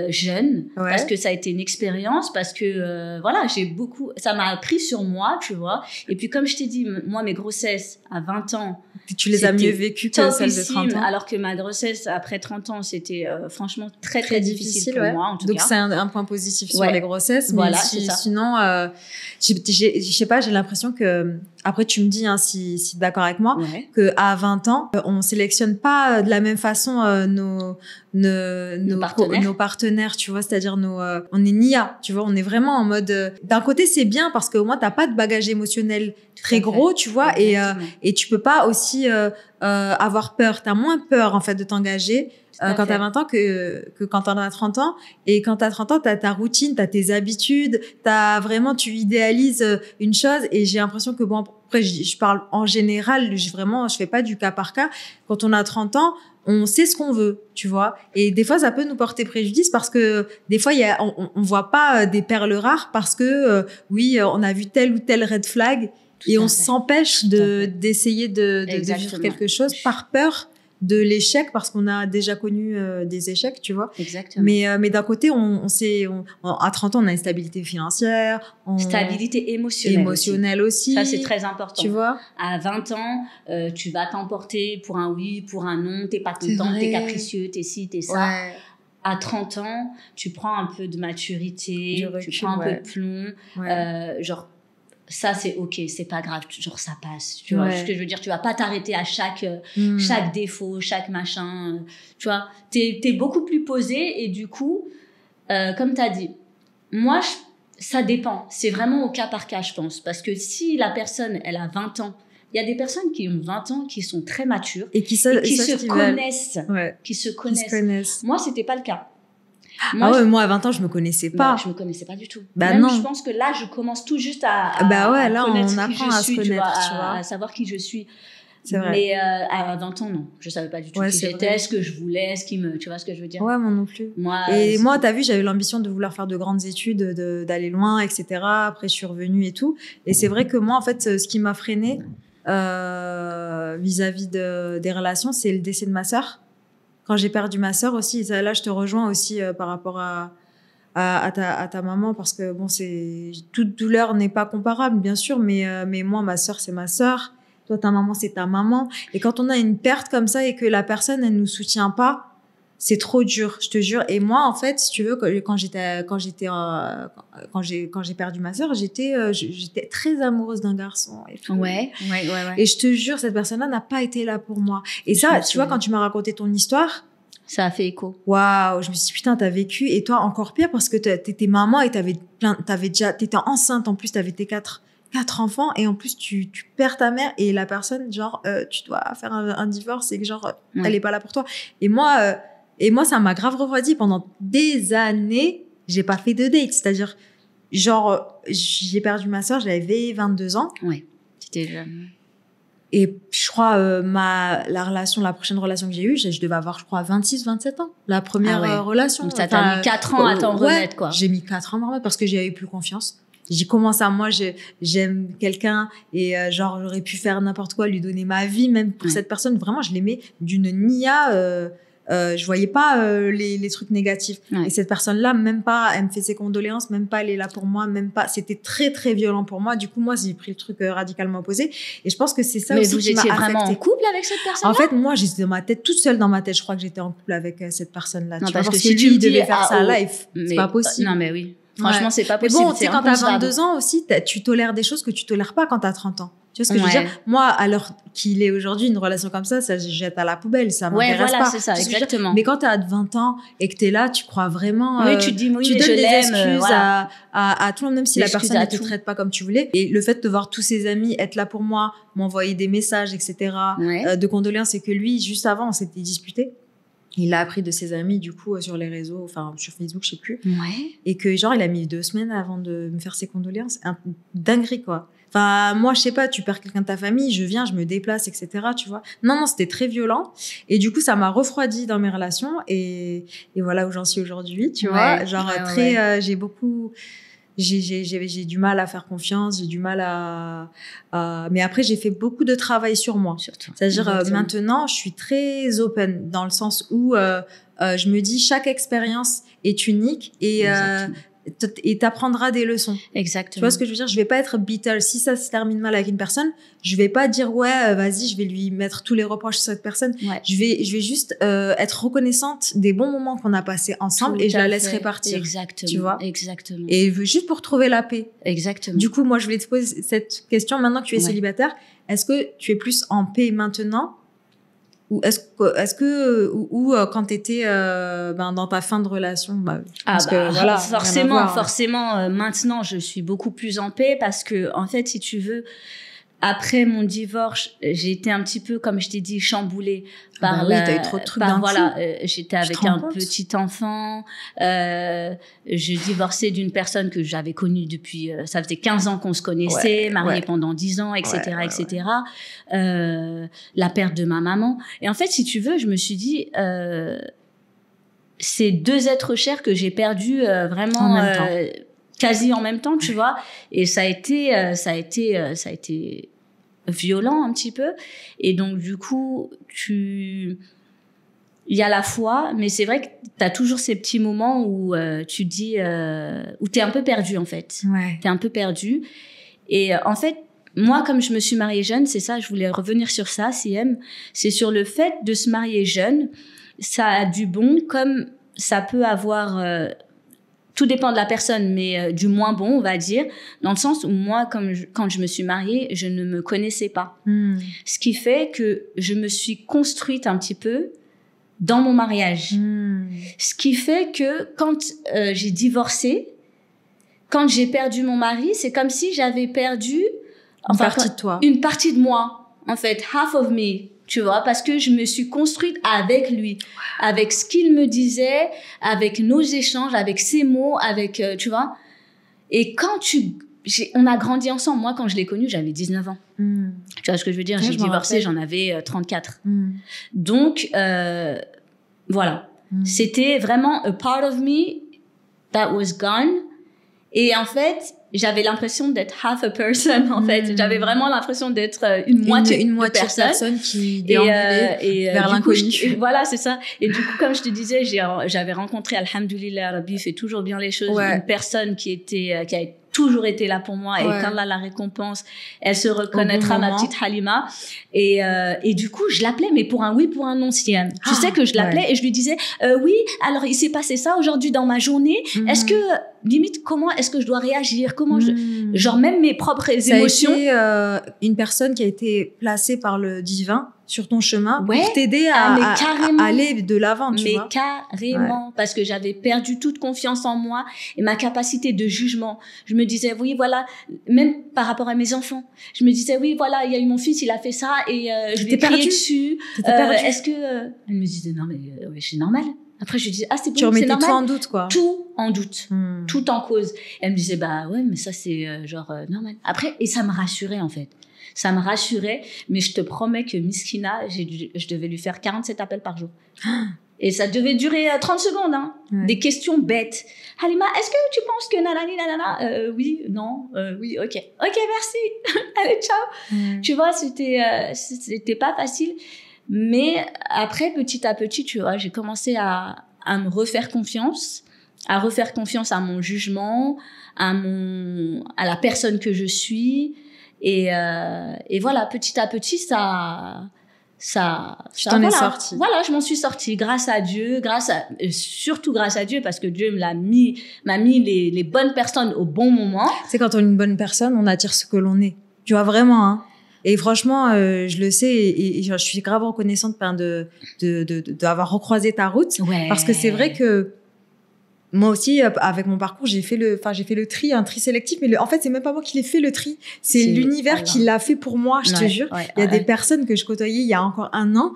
B: jeune, parce que ça a été une expérience, parce que voilà, ça m'a appris sur moi, tu vois. Et puis comme je t'ai dit, moi, mes grossesses à 20 ans,
A: tu les as mieux vécues que celles de 30 ans.
B: Alors que ma grossesse après 30 ans, c'était franchement très difficile pour moi, en tout cas.
A: Donc c'est un point positif sur les grossesses.
B: Voilà,
A: mais sinon, je sais pas, j'ai l'impression que, après tu me dis si d'accord avec moi, que à 20 ans, on sélectionne pas de la même façon nos partenaires, tu vois, c'est-à-dire on est nia, tu vois, on est vraiment en mode d'un côté c'est bien parce qu'au moins t'as pas de bagage émotionnel très gros, tu vois, et tu peux pas aussi avoir peur, t'as moins peur en fait de t'engager quand t'as 20 ans que quand t'en as 30 ans. Et quand t'as 30 ans, t'as ta routine, t'as tes habitudes, tu idéalises une chose. Et j'ai l'impression que, bon, après, je parle en général, je fais pas du cas par cas. Quand on a 30 ans, on sait ce qu'on veut, tu vois. Et des fois, ça peut nous porter préjudice parce que des fois, on voit pas des perles rares parce que, on a vu tel ou tel red flag et on s'empêche d'essayer de vivre quelque chose par peur de l'échec parce qu'on a déjà connu des échecs, tu vois.
B: Exactement.
A: Mais d'un côté, à 30 ans, on a une stabilité financière.
B: Stabilité émotionnelle aussi. Ça, c'est très important.
A: Tu vois.
B: À 20 ans, tu vas t'emporter pour un oui, pour un non, t'es pas content, t'es capricieux, t'es ci, t'es ça. Ouais. À 30 ans, tu prends un peu de maturité, tu prends un peu de plomb, genre, ça c'est ok, c'est pas grave, genre ça passe, tu vois ce que je veux dire, tu vas pas t'arrêter à chaque défaut, chaque machin, tu vois, t'es beaucoup plus posé et du coup comme tu as dit, moi, ça dépend. C'est vraiment au cas par cas, je pense. Parce que si la personne, elle a 20 ans, il y a des personnes qui ont 20 ans qui sont très matures
A: et qui se connaissent. Ouais.
B: Qui se connaissent. Moi, c'était pas le cas.
A: Moi, à 20 ans, je me connaissais pas.
B: Je me connaissais pas du tout.
A: Même,
B: je pense que là, je commence tout juste à
A: là,
B: connaître
A: on apprend à se connaître,
B: tu vois, à savoir qui je suis.
A: C'est vrai.
B: Mais à 20 ans, non. Je savais pas du tout qui j'étais, ce que je voulais, tu vois ce que je veux dire.
A: Ouais, moi non plus. Moi, t'as vu, j'avais l'ambition de vouloir faire de grandes études, d'aller loin, etc. Après, je suis revenue et tout. Et c'est vrai que moi, en fait, ce qui m'a freinée vis-à-vis des relations, c'est le décès de ma sœur. Quand j'ai perdu ma sœur aussi, là, je te rejoins aussi par rapport à ta maman, parce que bon, toute douleur n'est pas comparable, bien sûr, mais moi, ma sœur, c'est ma sœur. Toi, ta maman, c'est ta maman. Et quand on a une perte comme ça et que la personne, elle nous soutient pas, c'est trop dur, je te jure. Et moi, en fait, si tu veux, quand j'ai perdu ma sœur, j'étais très amoureuse d'un garçon et tout.
B: Ouais.
A: Et je te jure, cette personne-là n'a pas été là pour moi. Et ça, tu vois, quand tu m'as raconté ton histoire,
B: ça a fait écho.
A: Waouh, je me suis dit, putain, t'as vécu. Et toi, encore pire, parce que t'étais maman et t'étais enceinte. En plus, t'avais tes quatre enfants, et en plus tu perds ta mère, et la personne, genre, tu dois faire un divorce, et que genre, elle est pas là pour toi. Et moi, ça m'a grave refroidi. Pendant des années, j'ai pas fait de date. C'est-à-dire, genre, j'ai perdu ma sœur, j'avais 22 ans.
B: Ouais, c'était jeune.
A: Et je crois, la prochaine relation que j'ai eue, je devais avoir, je crois, 26, 27 ans. La première relation.
B: Donc ça t'a mis 4 ans à t'en remettre, quoi.
A: J'ai mis 4 ans à m'en remettre parce que j'avais plus confiance. J'ai commencé moi, j'aime quelqu'un, et genre, j'aurais pu faire n'importe quoi, lui donner ma vie, même pour cette personne. Vraiment, je l'aimais d'une nia. Je voyais pas les trucs négatifs. Et cette personne-là, même pas, elle me fait ses condoléances, même pas elle est là pour moi, même pas. C'était très très violent pour moi. Du coup, moi, j'ai pris le truc radicalement opposé. Et je pense que c'est ça aussi qui m'a affectée. Mais vous étiez vraiment
B: en couple avec cette personne-là?
A: En fait, moi, j'étais dans ma tête, toute seule dans ma tête. Je crois que j'étais en couple avec cette personne-là.
B: Non, parce
A: que
B: si
A: lui, il devait faire ça live, c'est pas possible.
B: Non, mais oui. Franchement, c'est pas possible.
A: Mais bon, tu sais, quand t'as 22 ans aussi, tu tolères des choses que tu tolères pas quand t'as 30 ans. Tu vois ce que je veux dire? Moi, à l'heure qu'il est aujourd'hui, une relation comme ça je jette à la poubelle, ça m'intéresse pas.
B: C'est ça, exactement.
A: Mais quand t'as 20 ans et que t'es là, tu crois vraiment,
B: oui, tu dis,
A: tu donnes des excuses à tout le monde, même si la personne ne te traite pas comme tu voulais. Et le fait de voir tous ses amis être là pour moi, m'envoyer des messages, etc., de condoléances, et que lui, juste avant, on s'était disputé. Il l'a appris de ses amis, du coup, sur les réseaux, enfin, sur Facebook, je sais plus. Et que, genre, il a mis 2 semaines avant de me faire ses condoléances. Dinguerie, quoi. Enfin, moi, je sais pas, tu perds quelqu'un de ta famille, je viens, je me déplace, etc., tu vois. Non, c'était très violent. Et du coup, ça m'a refroidi dans mes relations. Et voilà où j'en suis aujourd'hui, tu vois. Genre, j'ai beaucoup... J'ai du mal à faire confiance, j'ai du mal mais après, j'ai fait beaucoup de travail sur moi. C'est-à-dire, maintenant, je suis très open, dans le sens où je me dis, chaque expérience est unique, et t'apprendras des leçons.
B: Exactement.
A: Tu vois ce que je veux dire? Je vais pas être bitter. Si ça se termine mal avec une personne, je vais pas dire vas-y, je vais lui mettre tous les reproches sur cette personne. Je vais juste être reconnaissante des bons moments qu'on a passés ensemble, et je la laisserai partir.
B: Exactement.
A: Tu vois?
B: Exactement.
A: Et juste pour trouver la paix.
B: Exactement.
A: Du coup, moi, je voulais te poser cette question. Maintenant que tu es célibataire, est-ce que tu es plus en paix maintenant, ou ou quand t'étais dans ta fin de relation,
B: forcément, maintenant je suis beaucoup plus en paix, parce que en fait, si tu veux, après mon divorce, j'ai été un petit peu, comme je t'ai dit, chamboulée par
A: t'as eu trop de trucs d'un coup.
B: J'étais avec un petit enfant, je divorçais d'une personne que j'avais connue depuis, ça faisait 15 ans qu'on se connaissait, mariée pendant 10 ans, etc., etc. La perte de ma maman. Et en fait, si tu veux, je me suis dit, c'est 2 êtres chers que j'ai perdus vraiment
A: en même temps.
B: Quasi en même temps, tu vois. Et ça a été violent un petit peu. Et donc, du coup, il y a la foi, mais c'est vrai que t'as toujours ces petits moments où tu dis, où t'es un peu perdu, en fait. T'es un peu perdu. Et en fait, moi, comme je me suis mariée jeune, c'est ça, je voulais revenir sur ça, Siem, c'est sur le fait de se marier jeune. Ça a du bon, comme ça peut avoir... tout dépend de la personne, mais du moins bon, on va dire, dans le sens où moi, quand je me suis mariée, je ne me connaissais pas. Ce qui fait que je me suis construite un petit peu dans mon mariage. Ce qui fait que quand j'ai divorcé, quand j'ai perdu mon mari, c'est comme si j'avais perdu
A: une partie de toi.
B: Une partie de moi, en fait, half of me, tu vois, parce que je me suis construite avec lui, avec ce qu'il me disait, avec nos échanges, avec ses mots, avec, tu vois. Et quand on a grandi ensemble. Moi, quand je l'ai connu, j'avais 19 ans. Tu vois ce que je veux dire? J'ai divorcé, j'en avais 34. Donc, voilà. C'était vraiment a part of me that was gone. Et en fait, j'avais l'impression d'être half a person, en fait. J'avais vraiment l'impression d'être une moitié de personne
A: qui déambulait vers l'inconnu.
B: Voilà, c'est ça. Et du coup, comme je te disais, j'avais rencontré, alhamdoulilah, Rabbi fait toujours bien les choses, une personne qui a toujours été là pour moi, et qu'Allah la récompense, elle se reconnaîtra, ma petite Halima. Et du coup, je l'appelais, mais pour un oui, pour un non, Siam. Tu sais que je l'appelais et je lui disais, oui, alors il s'est passé ça aujourd'hui dans ma journée. Est-ce que, limite, comment est-ce que je dois réagir? Comment genre même mes propres émotions.
A: Ça a été une personne qui a été placée par le divin sur ton chemin pour t'aider à aller de l'avant, tu vois.
B: Mais carrément, parce que j'avais perdu toute confiance en moi et ma capacité de jugement. Je me disais, oui, voilà, même par rapport à mes enfants, je me disais, oui, voilà, il y a eu mon fils, il a fait ça et je lui ai crié dessus. Est-ce que... Elle me disait, non, mais c'est normal. Après, je lui disais, c'est bon, c'est normal. Tu remettais
A: tout en doute, quoi.
B: Tout en doute. Tout en cause. Elle me disait, bah ouais, mais ça, c'est normal. Après, et ça me rassurait, en fait. Ça me rassurait, mais je te promets que Miskina, je devais lui faire 47 appels par jour. Et ça devait durer 30 secondes, hein. Des questions bêtes. Halima, est-ce que tu penses que nanani, nanana, oui, non, oui, ok. Ok, merci. Allez, ciao. Tu vois, c'était pas facile. Mais après, petit à petit, tu vois, j'ai commencé à me refaire confiance, à refaire confiance à mon jugement, à la personne que je suis. Et voilà, petit à petit,
A: tu t'en es sortie.
B: Voilà, je m'en suis sortie grâce à Dieu, surtout grâce à Dieu, parce que Dieu m'a mis les bonnes personnes au bon moment.
A: C'est quand on est une bonne personne, on attire ce que l'on est. Tu vois, vraiment, hein. Et franchement, je le sais et je suis grave reconnaissante d'avoir recroisé ta route. Parce que c'est vrai que moi aussi, avec mon parcours, j'ai fait le tri, un tri sélectif. Mais en fait, c'est même pas moi qui l'ai fait, le tri. C'est l'univers qui l'a fait pour moi, je te jure. Il y a des personnes que je côtoyais il y a encore un an,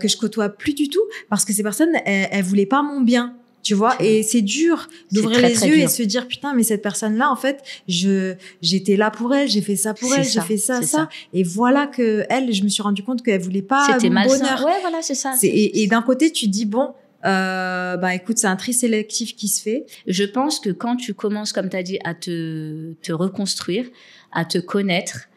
A: que je côtoie plus du tout. Parce que ces personnes, elles voulaient pas mon bien. Tu vois, et c'est dur d'ouvrir les yeux et se dire, putain, mais cette personne-là, en fait, j'étais là pour elle, j'ai fait ça pour elle, j'ai fait ça. Et voilà que elle, je me suis rendu compte qu'elle voulait pas mon bonheur.
B: Ouais, voilà, c'est ça.
A: Et d'un côté, tu dis, bon, écoute, c'est un tri sélectif qui se fait.
B: Je pense que quand tu commences, comme tu as dit, à te reconstruire, à te connaître,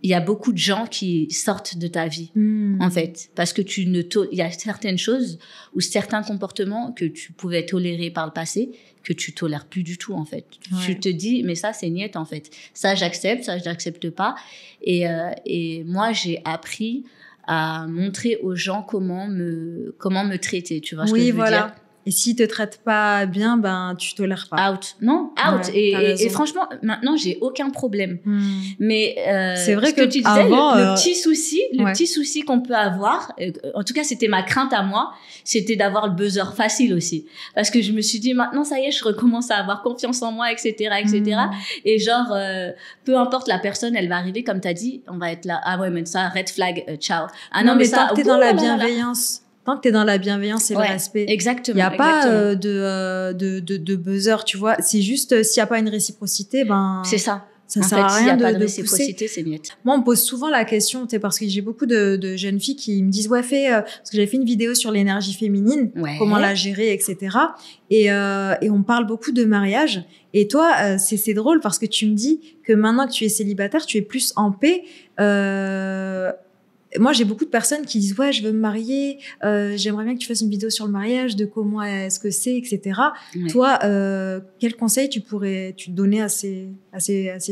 B: il y a beaucoup de gens qui sortent de ta vie, en fait, parce que il y a certaines choses ou certains comportements que tu pouvais tolérer par le passé que tu tolères plus du tout, en fait. Tu te dis, mais ça, c'est niette, en fait. Ça, j'accepte, ça, je n'accepte pas. Et moi, j'ai appris à montrer aux gens comment me traiter, tu vois ce que je veux dire.
A: Et s'ils te traitent pas bien, ben, tu tolères pas.
B: Out. Non, out. Et franchement, maintenant, j'ai aucun problème. Mais,
A: c'est vrai que
B: tu disais,
A: avant,
B: le petit souci qu'on peut avoir, en tout cas, c'était ma crainte à moi, c'était d'avoir le buzzer facile aussi. Parce que je me suis dit, maintenant, ça y est, je recommence à avoir confiance en moi, etc., etc. Et genre, peu importe la personne, elle va arriver, comme t'as dit, on va être là, ah ouais, mais ça, red flag, ciao. Ah
A: non, mais ça, tant que t'es dans la bienveillance. Tant que t'es dans la bienveillance et le respect.
B: Exactement.
A: Il n'y a pas de buzzer, tu vois. C'est juste, s'il n'y a pas une réciprocité, ben.
B: C'est ça.
A: Ça sert à rien de pousser. S'il n'y a pas de
B: réciprocité, c'est net.
A: Moi, on me pose souvent la question, tu sais, parce que j'ai beaucoup de jeunes filles qui me disent, parce que j'avais fait une vidéo sur l'énergie féminine, comment la gérer, etc. Et on parle beaucoup de mariage. Et toi, c'est drôle parce que tu me dis que maintenant que tu es célibataire, tu es plus en paix. Moi, j'ai beaucoup de personnes qui disent, je veux me marier, j'aimerais bien que tu fasses une vidéo sur le mariage, de comment est-ce que c'est, etc. Toi, quel conseil tu donner à ces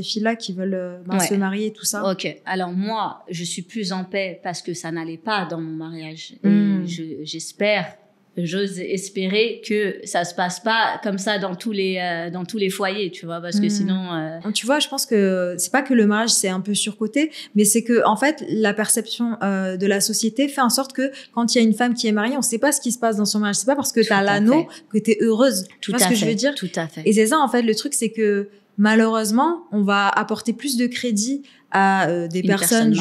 A: filles-là qui veulent se marier, tout ça?
B: Ok. Alors moi, je suis plus en paix parce que ça n'allait pas dans mon mariage. Et j'espère j'ose espérer que ça se passe pas comme ça dans tous les foyers, tu vois, parce que sinon.
A: Tu vois, je pense que c'est pas que le mariage c'est un peu surcoté, mais c'est que en fait la perception de la société fait en sorte que quand il y a une femme qui est mariée, on sait pas ce qui se passe dans son mariage. C'est pas parce que t'as l'anneau que t'es heureuse. Tu vois ce que je veux dire?
B: Tout à fait.
A: Et c'est ça en fait le truc, c'est que malheureusement, on va apporter plus de crédit à des personnes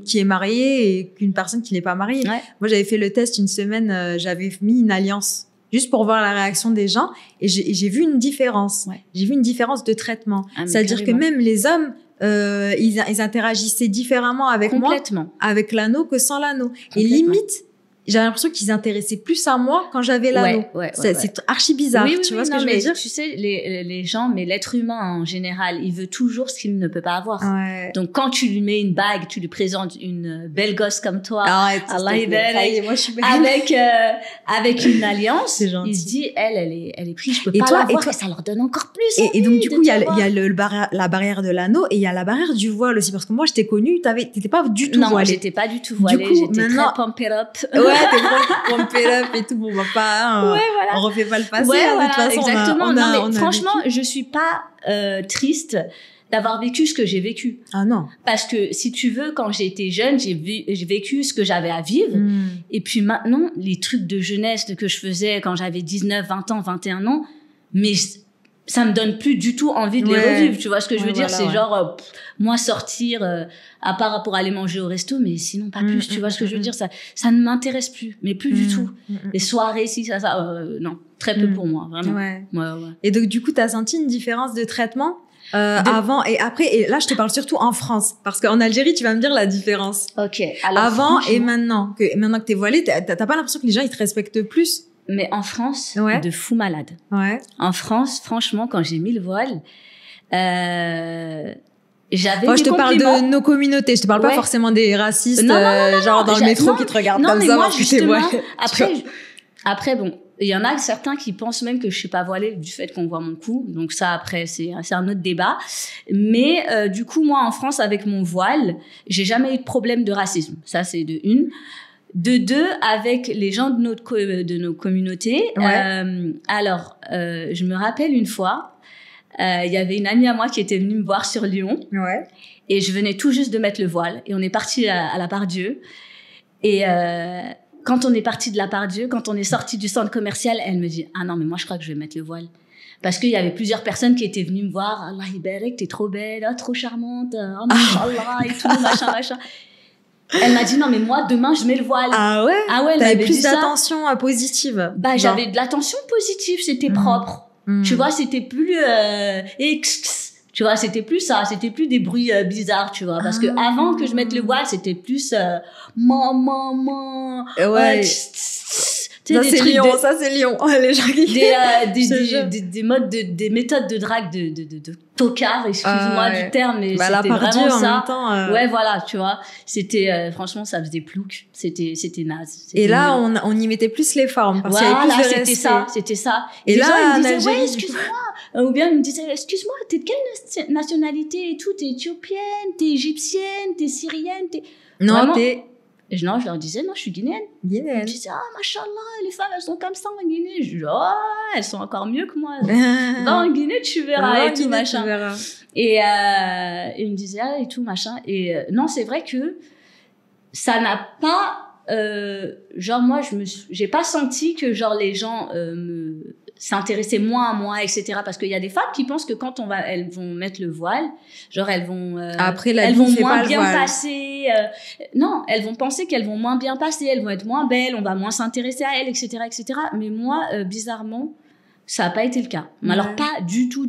A: qui est mariée et qu'une personne qui n'est pas mariée.
B: Ouais.
A: Moi, j'avais fait le test une semaine, j'avais mis une alliance juste pour voir la réaction des gens et j'ai vu une différence.
B: Ouais.
A: J'ai vu une différence de traitement. C'est-à-dire que même les hommes, ils interagissaient différemment avec moi, avec l'anneau que sans l'anneau. Et limite, j'avais l'impression qu'ils s'intéressaient plus à moi quand j'avais l'anneau. C'est archi bizarre, tu vois ce que je veux dire?
B: Tu sais, les gens, mais l'être humain en général, il veut toujours ce qu'il ne peut pas avoir. Ouais. Donc quand tu lui mets une bague, tu lui présentes une belle gosse comme toi, Allah avec une alliance, il se dit, elle est prise, je peux pas l'avoir, et ça leur donne encore plus.
A: Et donc du coup, il y a la barrière de l'anneau et il y a la barrière du voile aussi, parce que moi je t'ai connue, t'étais pas du tout voilée.
B: Non, j'étais pas du tout voilée, j'étais très pump it up.
A: Ouais, t'es bon, pump it up et tout, bon, on va pas, on refait pas le passé, de toute façon.
B: Exactement. Non, mais franchement, je suis pas triste d'avoir vécu ce que j'ai vécu.
A: Ah non.
B: Parce que si tu veux, quand j'ai été jeune, j'ai vécu ce que j'avais à vivre. Et puis maintenant, les trucs de jeunesse que je faisais quand j'avais 19, 20 ans, 21 ans, mais ça me donne plus du tout envie de les revivre. Tu vois ce que je veux dire? C'est genre, moi, sortir, à part pour aller manger au resto, mais sinon pas plus. Tu vois ce que je veux dire? Ça ne m'intéresse plus, mais plus du tout. Les soirées, non, très peu pour moi, vraiment. Ouais.
A: Et donc, du coup, t'as senti une différence de traitement? Avant et après, et là je te parle surtout en France, parce qu'en Algérie tu vas me dire la différence.
B: Ok.
A: Alors, avant et maintenant que t'es voilée, t'as pas l'impression que les gens ils te respectent plus?
B: Mais en France, de fou malade.
A: Ouais.
B: En France, franchement, quand j'ai mis le voile, j'avais
A: je te parle de nos communautés, je te parle pas forcément des racistes, genre dans le métro qui te regardent comme ça parce que t'es voilée.
B: Après, bon, il y en a certains qui pensent même que je suis pas voilée du fait qu'on voit mon cou. Donc ça, après, c'est un autre débat. Mais du coup, moi, en France, avec mon voile, j'ai jamais eu de problème de racisme. Ça, c'est de une. De deux, avec les gens de nos communautés. Alors, je me rappelle une fois, il y avait une amie à moi qui était venue me voir sur Lyon.
A: Ouais.
B: Et je venais tout juste de mettre le voile. Et on est parti à la Part-Dieu. Et quand on est parti de la Part-Dieu, quand on est sorti du centre commercial, elle me dit « Ah non, mais moi, je crois que je vais mettre le voile. » Parce qu'il y avait plusieurs personnes qui étaient venues me voir. « Allah ibarak, t'es trop belle, oh, trop charmante, oh, machallah, et tout, machin. » Elle m'a dit non mais moi demain je mets le voile.
A: Ah ouais.
B: Elle
A: t'avais plus d'attention positive.
B: Bah j'avais de l'attention positive, c'était propre. Tu vois, c'était plus tu vois, c'était plus ça, c'était plus des bruits bizarres, tu vois, parce que avant que je mette le voile, c'était plus maman.
A: Ouais. Ça c'est Lyon, les gens qui
B: des méthodes de drague de tocard, excuse-moi du terme, mais c'était vraiment ça.
A: En même temps,
B: Ouais, voilà, tu vois, c'était franchement ça faisait plouc, c'était naze.
A: Et là on y mettait plus les formes parce qu'il y avait plus de respect.
B: C'était ça.
A: Et là
B: gens, ils me disaient ouais, excuse-moi, ou bien ils me disaient excuse-moi, t'es de quelle nationalité et tout, t'es éthiopienne, t'es égyptienne, t'es syrienne,
A: non,
B: vraiment,
A: Non,
B: je leur disais, non, je suis guinéenne. Je disais, machallah, les femmes, elles sont comme ça en Guinée. Je dis, elles sont encore mieux que moi. Va en Guinée, tu verras, et tout, machin. Et ils me disaient, et tout, machin. Et non, c'est vrai que ça n'a pas, genre, moi, j'ai pas senti que, genre, les gens s'intéresser moins à moi, etc. Parce qu'il y a des femmes qui pensent que quand elles vont mettre le voile, genre elles vont elles vont moins bien passer. Non, elles vont penser qu'elles vont moins bien passer, elles vont être moins belles, on va moins s'intéresser à elles, etc., etc. Mais moi, bizarrement, ça n'a pas été le cas. Mais alors pas du tout.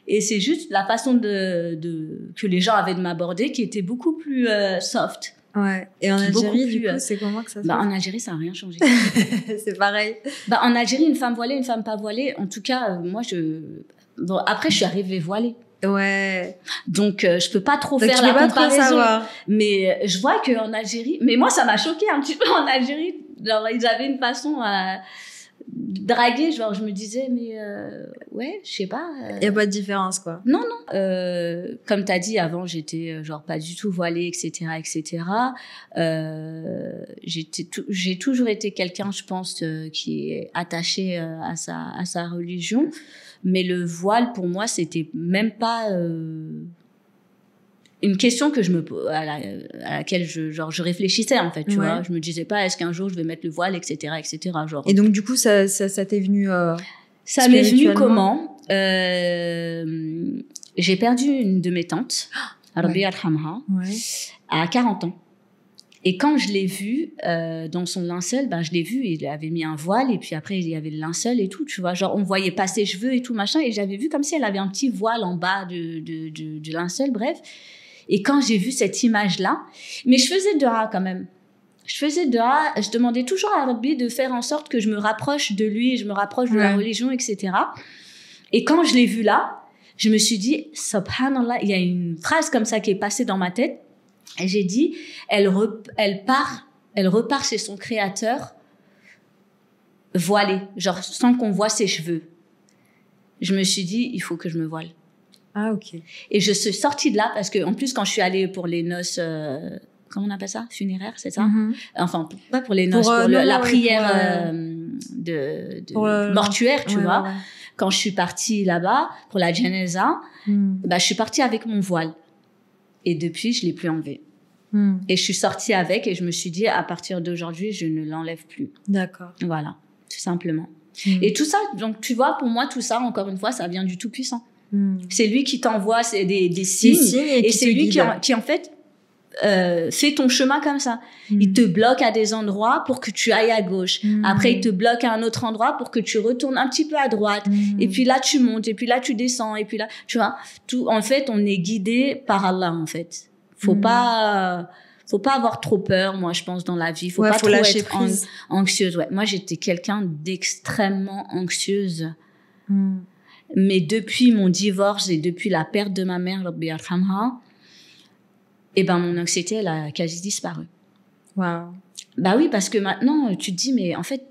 B: Et c'est juste la façon que les gens avaient de m'aborder qui était beaucoup plus soft.
A: Ouais. Et en Algérie, du coup, c'est comment que ça se passe?
B: En Algérie, ça n'a rien changé.
A: C'est pareil.
B: En Algérie, une femme voilée, une femme pas voilée, en tout cas, moi, bon, après, je suis arrivée voilée.
A: Ouais.
B: Donc, je peux pas trop faire la comparaison. Mais je vois qu'en Algérie, mais moi, ça m'a choqué un petit peu en Algérie. Genre, ils avaient une façon draguer, genre je me disais mais ouais, je sais pas.
A: Il y a pas de différence quoi.
B: Non. Comme t'as dit avant, j'étais genre pas du tout voilée, etc., etc. J'ai toujours été quelqu'un, je pense, qui est attaché à sa religion, mais le voile pour moi c'était même pas une question que à laquelle je réfléchissais en fait, tu vois. Je me disais pas est-ce qu'un jour je vais mettre le voile, etc., etc. Genre.
A: Et donc du coup ça t'est venu
B: ça m'est venu comment j'ai perdu une de mes tantes, Rabbi Yarhamha, à 40 ans. Et quand je l'ai vue dans son linceul, je l'ai vue, il avait mis un voile et puis après il y avait le linceul et tout, tu vois, genre on voyait pas ses cheveux et tout machin, et j'avais vu comme si elle avait un petit voile en bas du linceul, bref. Et quand j'ai vu cette image-là, mais je faisais dua quand même. Je demandais toujours à Rabbi de faire en sorte que je me rapproche de lui, je me rapproche de la religion, etc. Et quand je l'ai vue là, je me suis dit, subhanallah, il y a une phrase comme ça qui est passée dans ma tête. Et j'ai dit, elle repart chez son créateur voilée, genre sans qu'on voit ses cheveux. Je me suis dit, il faut que je me voile.
A: Ah, ok.
B: Et je suis sortie de là parce que, en plus, quand je suis allée pour les noces, comment on appelle ça? Funéraires, c'est ça? Enfin, pas pour les noces, pour la prière mortuaire, tu vois. Ouais. Quand je suis partie là-bas pour la janaza, je suis partie avec mon voile. Et depuis, je l'ai plus enlevé. Et je suis sortie avec et je me suis dit, à partir d'aujourd'hui, je ne l'enlève plus.
A: D'accord.
B: Voilà, tout simplement. Et tout ça, donc tu vois, pour moi, tout ça, encore une fois, ça vient du Tout-Puissant. C'est lui qui t'envoie des signes et c'est lui qui en fait fait ton chemin comme ça. Il te bloque à des endroits pour que tu ailles à gauche. Après, il te bloque à un autre endroit pour que tu retournes un petit peu à droite. Et puis là, tu montes. Et puis là, tu descends. Et puis là, tu vois, tout, en fait, on est guidé par Allah, en fait. Faut pas avoir trop peur, moi, je pense, dans la vie. Faut pas trop être anxieuse. Ouais. Moi, j'étais quelqu'un d'extrêmement anxieuse. Mais depuis mon divorce et depuis la perte de ma mère, Rabbi Yarhamha, mon anxiété, elle a quasi disparu.
A: Wow.
B: Bah oui, parce que maintenant, tu te dis, mais en fait,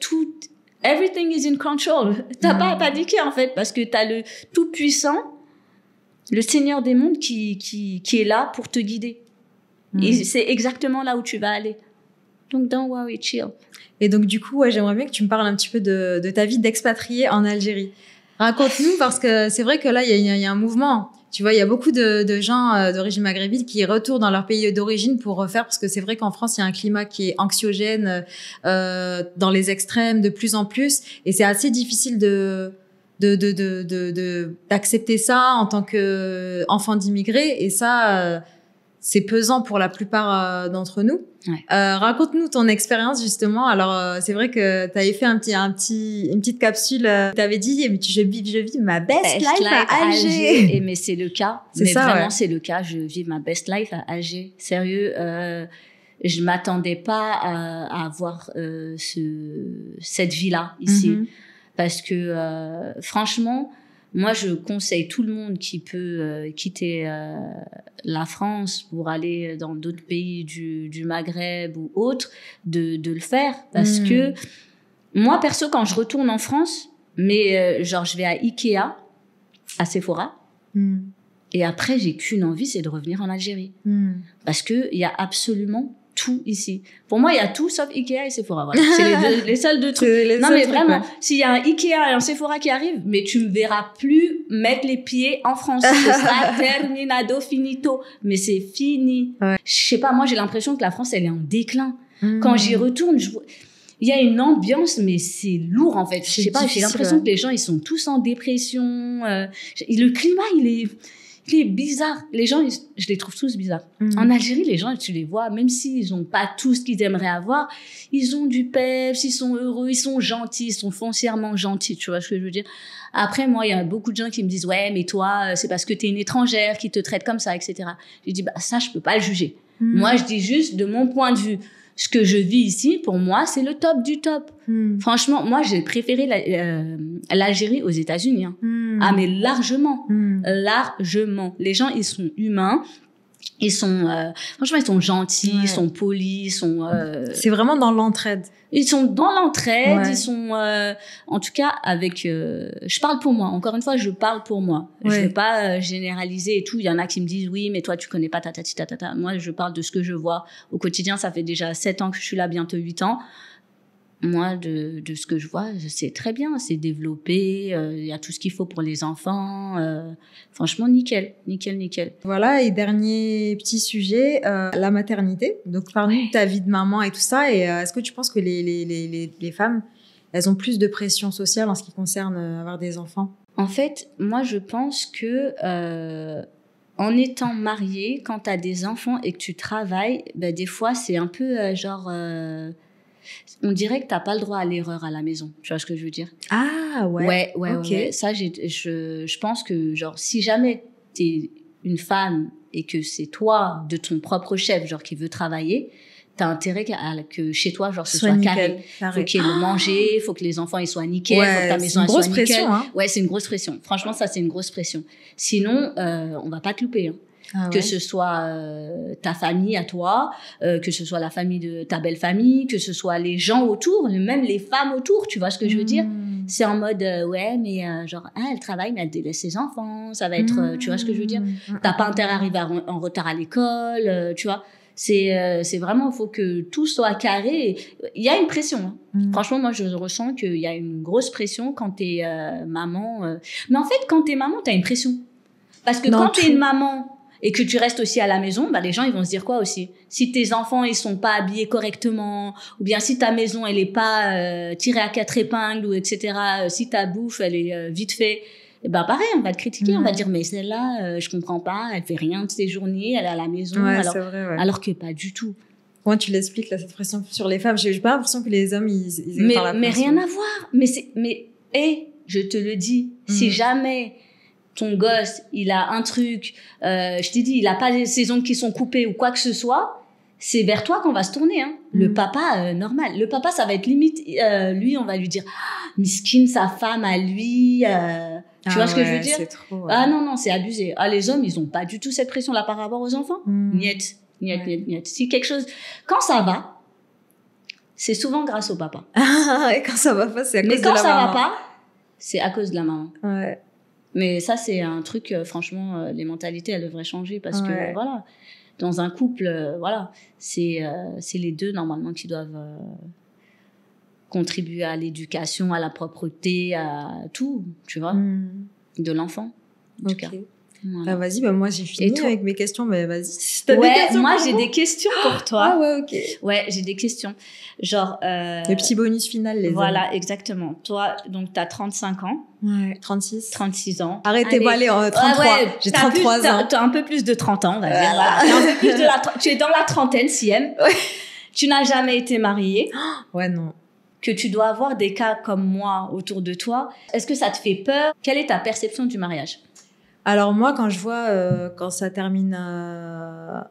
B: everything is in control. T'as pas à paniquer, en fait, parce que t'as le Tout-Puissant, le Seigneur des mondes qui est là pour te guider. Et c'est exactement là où tu vas aller. Donc, don't worry, chill.
A: Et donc, du coup, j'aimerais bien que tu me parles un petit peu de ta vie d'expatrié en Algérie. Raconte-nous, parce que c'est vrai que là, il y a un mouvement. Tu vois, il y a beaucoup de gens d'origine maghrébine qui retournent dans leur pays d'origine pour refaire, parce que c'est vrai qu'en France, il y a un climat qui est anxiogène, dans les extrêmes de plus en plus, et c'est assez difficile d'accepter ça en tant que enfant d'immigrés, et ça, c'est pesant pour la plupart d'entre nous.
B: Ouais.
A: Raconte-nous ton expérience justement. Alors c'est vrai que tu avais fait une petite capsule. Tu avais dit je vis ma best life à Alger.
B: Et mais c'est le cas. C'est le cas. Je vis ma best life à Alger. Sérieux, je m'attendais pas à avoir cette vie-là ici, parce que franchement, moi, je conseille tout le monde qui peut quitter la France pour aller dans d'autres pays du Maghreb ou autres, de le faire. Parce que moi, perso, quand je retourne en France, je vais à Ikea, à Sephora, et après, j'ai qu'une envie, c'est de revenir en Algérie. Parce qu'il y a absolument tout ici. Pour moi, il y a tout sauf Ikea et Sephora. Voilà. C'est les seuls deux trucs. Non, mais vraiment, s'il y a un Ikea et un Sephora qui arrivent, mais tu me verras plus mettre les pieds en France. Ce sera terminado, finito. Mais c'est fini. Ouais. Je sais pas, moi, j'ai l'impression que la France, elle est en déclin. Quand j'y retourne, il y a une ambiance, mais c'est lourd, en fait. Je sais pas, j'ai l'impression que les gens, ils sont tous en dépression. Le climat, il est bizarre. Les gens, je les trouve tous bizarres. En Algérie, les gens, tu les vois, même s'ils ont pas tout ce qu'ils aimeraient avoir, ils ont du peps, ils sont heureux, ils sont gentils, ils sont foncièrement gentils, tu vois ce que je veux dire. Après, moi, il y a beaucoup de gens qui me disent, ouais, mais toi, c'est parce que t'es une étrangère qui te traite comme ça, etc. Je dis, ça, je peux pas le juger. Moi, je dis juste de mon point de vue. Ce que je vis ici, pour moi, c'est le top du top. Franchement, moi, j'ai préféré l'Algérie aux États-Unis. Hein. Ah, mais largement. Largement. Les gens, ils sont humains. Franchement, ils sont gentils, ils sont polis,
A: c'est vraiment dans l'entraide.
B: Ils sont dans l'entraide, ils sont, en tout cas, je parle pour moi. Encore une fois, je parle pour moi. Je vais pas généraliser et tout. Il y en a qui me disent, oui, mais toi, tu connais pas ta. Moi, je parle de ce que je vois au quotidien. Ça fait déjà 7 ans que je suis là, bientôt 8 ans. Moi, de ce que je vois, c'est très bien. C'est développé. Il y a tout ce qu'il faut pour les enfants. Franchement, nickel.
A: Voilà, et dernier petit sujet, la maternité. Donc, parle-nous de ta vie de maman et tout ça. Et est-ce que tu penses que les femmes, elles ont plus de pression sociale en ce qui concerne avoir des enfants?
B: En fait, moi, je pense que en étant mariée, quand tu as des enfants et que tu travailles, des fois, c'est un peu on dirait que t'as pas le droit à l'erreur à la maison. Tu vois ce que je veux dire?
A: Ah, ouais.
B: Ouais. Ça, je pense que, genre, si jamais t'es une femme et que c'est toi, de ton propre chef, genre, qui veut travailler, t'as intérêt que chez toi, genre, ce soit carré. Faut qu'il y ait le manger, faut que les enfants, ils soient nickels, faut que ta maison, elle soit nickel. C'est une grosse pression, hein. Ouais, c'est une grosse pression. Franchement, ça, c'est une grosse pression. Sinon, on va pas te louper, hein. Que ce soit ta famille à toi, que ce soit la famille de ta belle famille, que ce soit les gens autour, même les femmes autour, tu vois ce que je veux dire? C'est en mode ouais, mais genre elle travaille mais elle délaisse ses enfants, ça va être tu vois ce que je veux dire? T'as pas intérêt à arriver en retard à l'école, tu vois? C'est vraiment, faut que tout soit carré. Il y a une pression, hein. Franchement, moi je ressens qu'il y a une grosse pression quand t'es maman. Mais en fait, quand t'es maman, t'as une pression parce que quand t'es une maman et que tu restes aussi à la maison, les gens, ils vont se dire quoi aussi? Si tes enfants, ils sont pas habillés correctement, ou bien si ta maison, elle est pas tirée à 4 épingles, ou etc., si ta bouffe, elle est vite fait, pareil, on va te critiquer, on va dire, mais celle-là, je comprends pas, elle fait rien de ses journées, elle est à la maison, alors que pas du tout.
A: Comment tu l'expliques, là, cette pression sur les femmes? J'ai pas l'impression que les hommes, ils aiment par la pression.
B: Mais rien à voir. Je te le dis, si jamais ton gosse, il a un truc, je t'ai dit, il a pas ses ongles qui sont coupés ou quoi que ce soit, c'est vers toi qu'on va se tourner, hein. Le papa, normal. Le papa, ça va être limite, lui, on va lui dire, miskin, sa femme à lui, tu vois ce que je veux dire? Trop, Ah non, c'est abusé. Ah, les hommes, ils ont pas du tout cette pression-là par rapport aux enfants. Niet. Si quelque chose, quand ça va, c'est souvent grâce au papa.
A: Et quand ça va pas, c'est à cause de la maman.
B: Mais quand ça va pas, c'est à cause de la maman.
A: Ouais.
B: Mais ça, c'est un truc, franchement, les mentalités, elles devraient changer parce que, voilà, dans un couple, voilà, c'est les deux, normalement, qui doivent contribuer à l'éducation, à la propreté, à tout, tu vois, de l'enfant, en tout cas.
A: Voilà. Vas-y, moi, j'ai fini avec mes questions, mais vas-y.
B: Moi, j'ai des questions pour toi.
A: Ah ouais, ok.
B: Ouais, j'ai des questions. Genre...
A: le petit bonus final, les
B: Voilà,
A: amis.
B: Exactement. Toi, donc, t'as 35 ans.
A: Ouais, 36.
B: 36 ans.
A: Arrêtez-moi, allez, 33. J'ai 33 ans.
B: T'as un peu plus de 30 ans, on va dire. Voilà. Tu es dans la trentaine, Siem.
A: Ouais.
B: Tu n'as jamais été mariée.
A: Ouais, non.
B: Que tu dois avoir des cas comme moi autour de toi. Est-ce que ça te fait peur? Quelle est ta perception du mariage?
A: Alors moi, quand je vois quand ça termine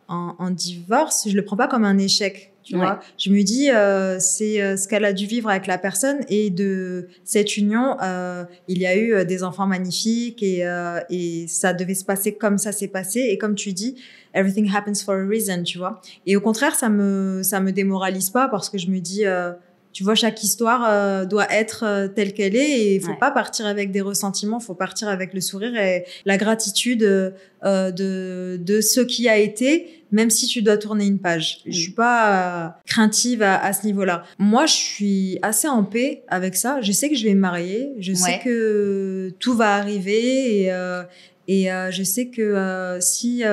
A: en divorce, je le prends pas comme un échec, tu vois. Je me dis c'est ce qu'elle a dû vivre avec la personne, et de cette union, il y a eu des enfants magnifiques, et ça devait se passer comme ça s'est passé. Et comme tu dis, everything happens for a reason, tu vois. Et au contraire, ça me démoralise pas, parce que je me dis tu vois, chaque histoire doit être telle qu'elle est, et il faut pas partir avec des ressentiments, faut partir avec le sourire et la gratitude de ce qui a été, même si tu dois tourner une page. Je suis pas craintive à ce niveau-là. Moi, je suis assez en paix avec ça. Je sais que je vais me marier, je sais que tout va arriver, et je sais que si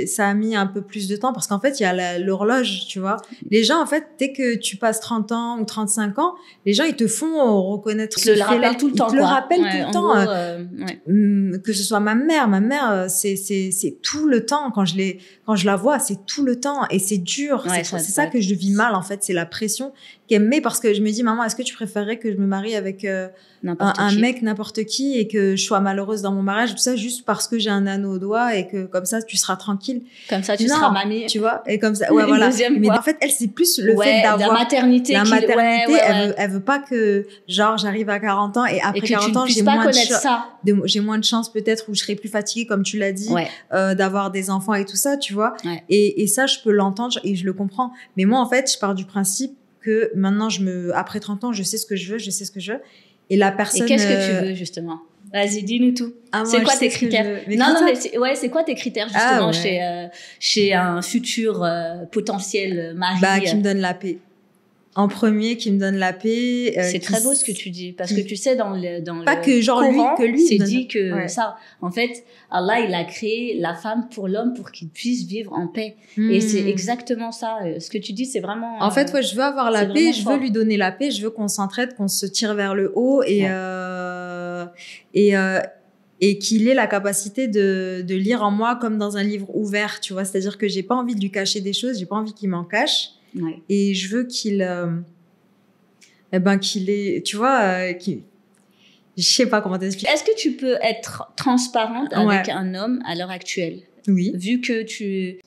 A: ça a mis un peu plus de temps, parce qu'en fait, il y a l'horloge, tu vois. Les gens, en fait, dès que tu passes 30 ans ou 35 ans, les gens, ils te font reconnaître
B: ce fait-là. Ils te le rappellent tout le temps.
A: Ils te le rappellent tout le temps. Que ce soit ma mère, c'est tout le temps. Quand je la vois, c'est tout le temps. Et c'est dur. C'est ça que je vis mal, en fait. C'est la pression qu'elle me met, parce que je me dis, maman, est-ce que tu préférerais que je me marie avec un mec, n'importe qui, et que je sois malheureuse dans mon mariage, tout ça? ça juste parce que j'ai un anneau au doigt et que comme ça tu seras tranquille.
B: Comme ça tu seras mamie.
A: Tu vois, et comme ça, ouais, voilà. Mais en fait, elle, c'est plus le fait d'avoir
B: la maternité.
A: Elle veut pas que, genre, j'arrive à 40 ans et après 40 ans, j'ai moins de chance peut-être, où je serai plus fatiguée, comme tu l'as dit, d'avoir des enfants et tout ça, tu vois.
B: Ouais.
A: Et ça, je peux l'entendre et je le comprends. Mais moi, en fait, je pars du principe que maintenant, après 30 ans, je sais ce que je veux. Et la personne.
B: Et qu'est-ce que tu veux, justement? Vas-y, dis-nous tout. C'est quoi tes critères? C'est quoi tes critères, justement, chez un futur potentiel mari?
A: Qui me donne la paix. En premier, qui me donne la paix.
B: C'est très beau ce que tu dis, parce que tu sais, dans le
A: pas que genre
B: Coran,
A: lui
B: c'est dit que ça. En fait, Allah, il a créé la femme pour l'homme pour qu'il puisse vivre en paix. Et c'est exactement ça. Ce que tu dis, c'est vraiment.
A: En fait, je veux avoir la paix, je veux lui donner la paix, je veux qu'on s'entraide, qu'on se tire vers le haut et qu'il ait la capacité de lire en moi comme dans un livre ouvert, tu vois. C'est-à-dire que j'ai pas envie de lui cacher des choses, j'ai pas envie qu'il m'en cache.
B: Ouais.
A: Et je veux qu'il ait, tu vois, je sais pas comment t'expliquer.
B: Est-ce que tu peux être transparente avec un homme à l'heure actuelle?
A: Oui.
B: Vu que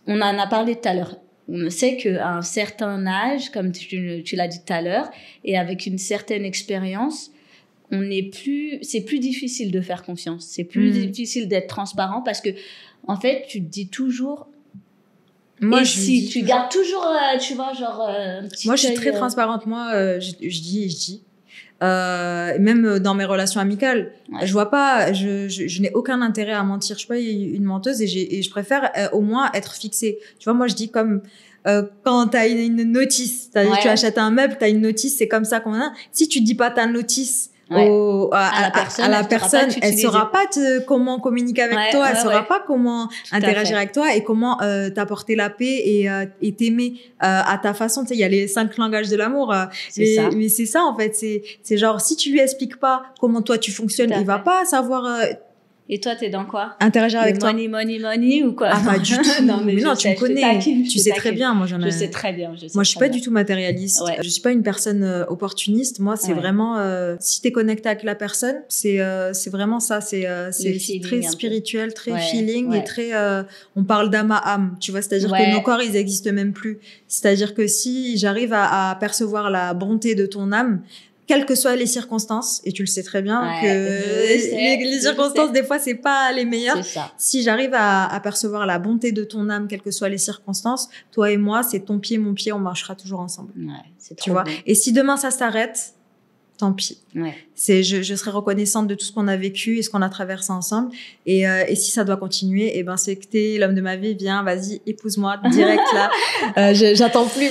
B: on en a parlé tout à l'heure. On sait qu'à un certain âge, comme tu l'as dit tout à l'heure, et avec une certaine expérience, c'est plus difficile de faire confiance. C'est plus difficile d'être transparent parce que, en fait, tu te dis toujours. Moi, tu gardes toujours, tu vois, genre.
A: Moi, je suis très transparente. Moi, je dis. Même dans mes relations amicales, je vois pas, je n'ai aucun intérêt à mentir. Je suis pas une menteuse et je préfère au moins être fixée. Tu vois, moi, je dis comme quand t'as une notice, tu achètes un meuble, t'as une notice, c'est comme ça qu'on a. Si tu dis pas ta notice. À la personne, elle saura pas comment communiquer avec toi, elle saura pas comment interagir avec toi et comment t'apporter la paix et t'aimer à ta façon. Tu sais, il y a les 5 langages de l'amour. Mais c'est ça en fait. C'est genre si tu lui expliques pas comment toi tu fonctionnes, il va pas savoir.
B: Et toi, t'es dans quoi?
A: Interagir avec toi.
B: Money ou quoi?
A: Ah, pas du tout. Non, mais tu me connais. Tu sais très bien. Moi,
B: je sais très bien.
A: Moi, je suis pas du tout matérialiste. Ouais. Je suis pas une personne opportuniste. Moi, c'est vraiment, si t'es connecté avec la personne, c'est vraiment ça. C'est très spirituel, très feeling et très, on parle d'âme à âme. Tu vois, c'est-à-dire que nos corps, ils existent même plus. C'est-à-dire que si j'arrive à percevoir la bonté de ton âme, quelles que soient les circonstances, et tu le sais très bien que les circonstances des fois c'est pas les meilleures. Si j'arrive à percevoir la bonté de ton âme, quelles que soient les circonstances, toi et moi, c'est ton pied, mon pied, on marchera toujours ensemble.
B: C'est trop
A: tu vois. Et si demain ça s'arrête, tant pis. Je serai reconnaissante de tout ce qu'on a vécu et ce qu'on a traversé ensemble. Et si ça doit continuer, c'est que t'es l'homme de ma vie, viens, vas-y, épouse-moi direct là. J'attends plus.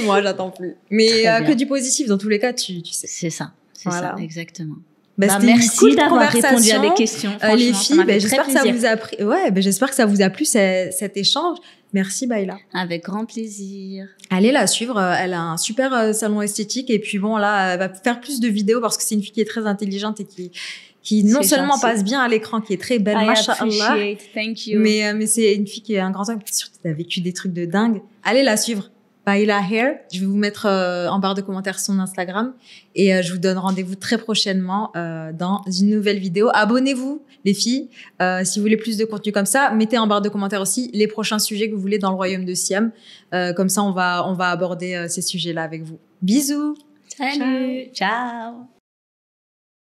A: Mais que du positif dans tous les cas, tu sais.
B: C'est ça. C'est ça, exactement.
A: Merci
B: d'avoir répondu à mes questions.
A: Les filles, j'espère que ça vous a pris. J'espère que ça vous a plu cet échange. Merci Baïla.
B: Avec grand plaisir.
A: Allez la suivre, elle a un super salon esthétique et puis bon là, elle va faire plus de vidéos parce que c'est une fille qui est très intelligente et qui non seulement passe bien à l'écran, qui est très belle, machallah.
B: Thank you.
A: Mais c'est une fille qui est un grand homme, surtout elle a vécu des trucs de dingue. Allez la suivre. Baïla Hair. Je vais vous mettre en barre de commentaires son Instagram et je vous donne rendez-vous très prochainement dans une nouvelle vidéo. Abonnez-vous les filles si vous voulez plus de contenu comme ça. Mettez en barre de commentaires aussi les prochains sujets que vous voulez dans le royaume de Siam. Comme ça on va aborder ces sujets-là avec vous. Bisous.
B: Salut. Ciao.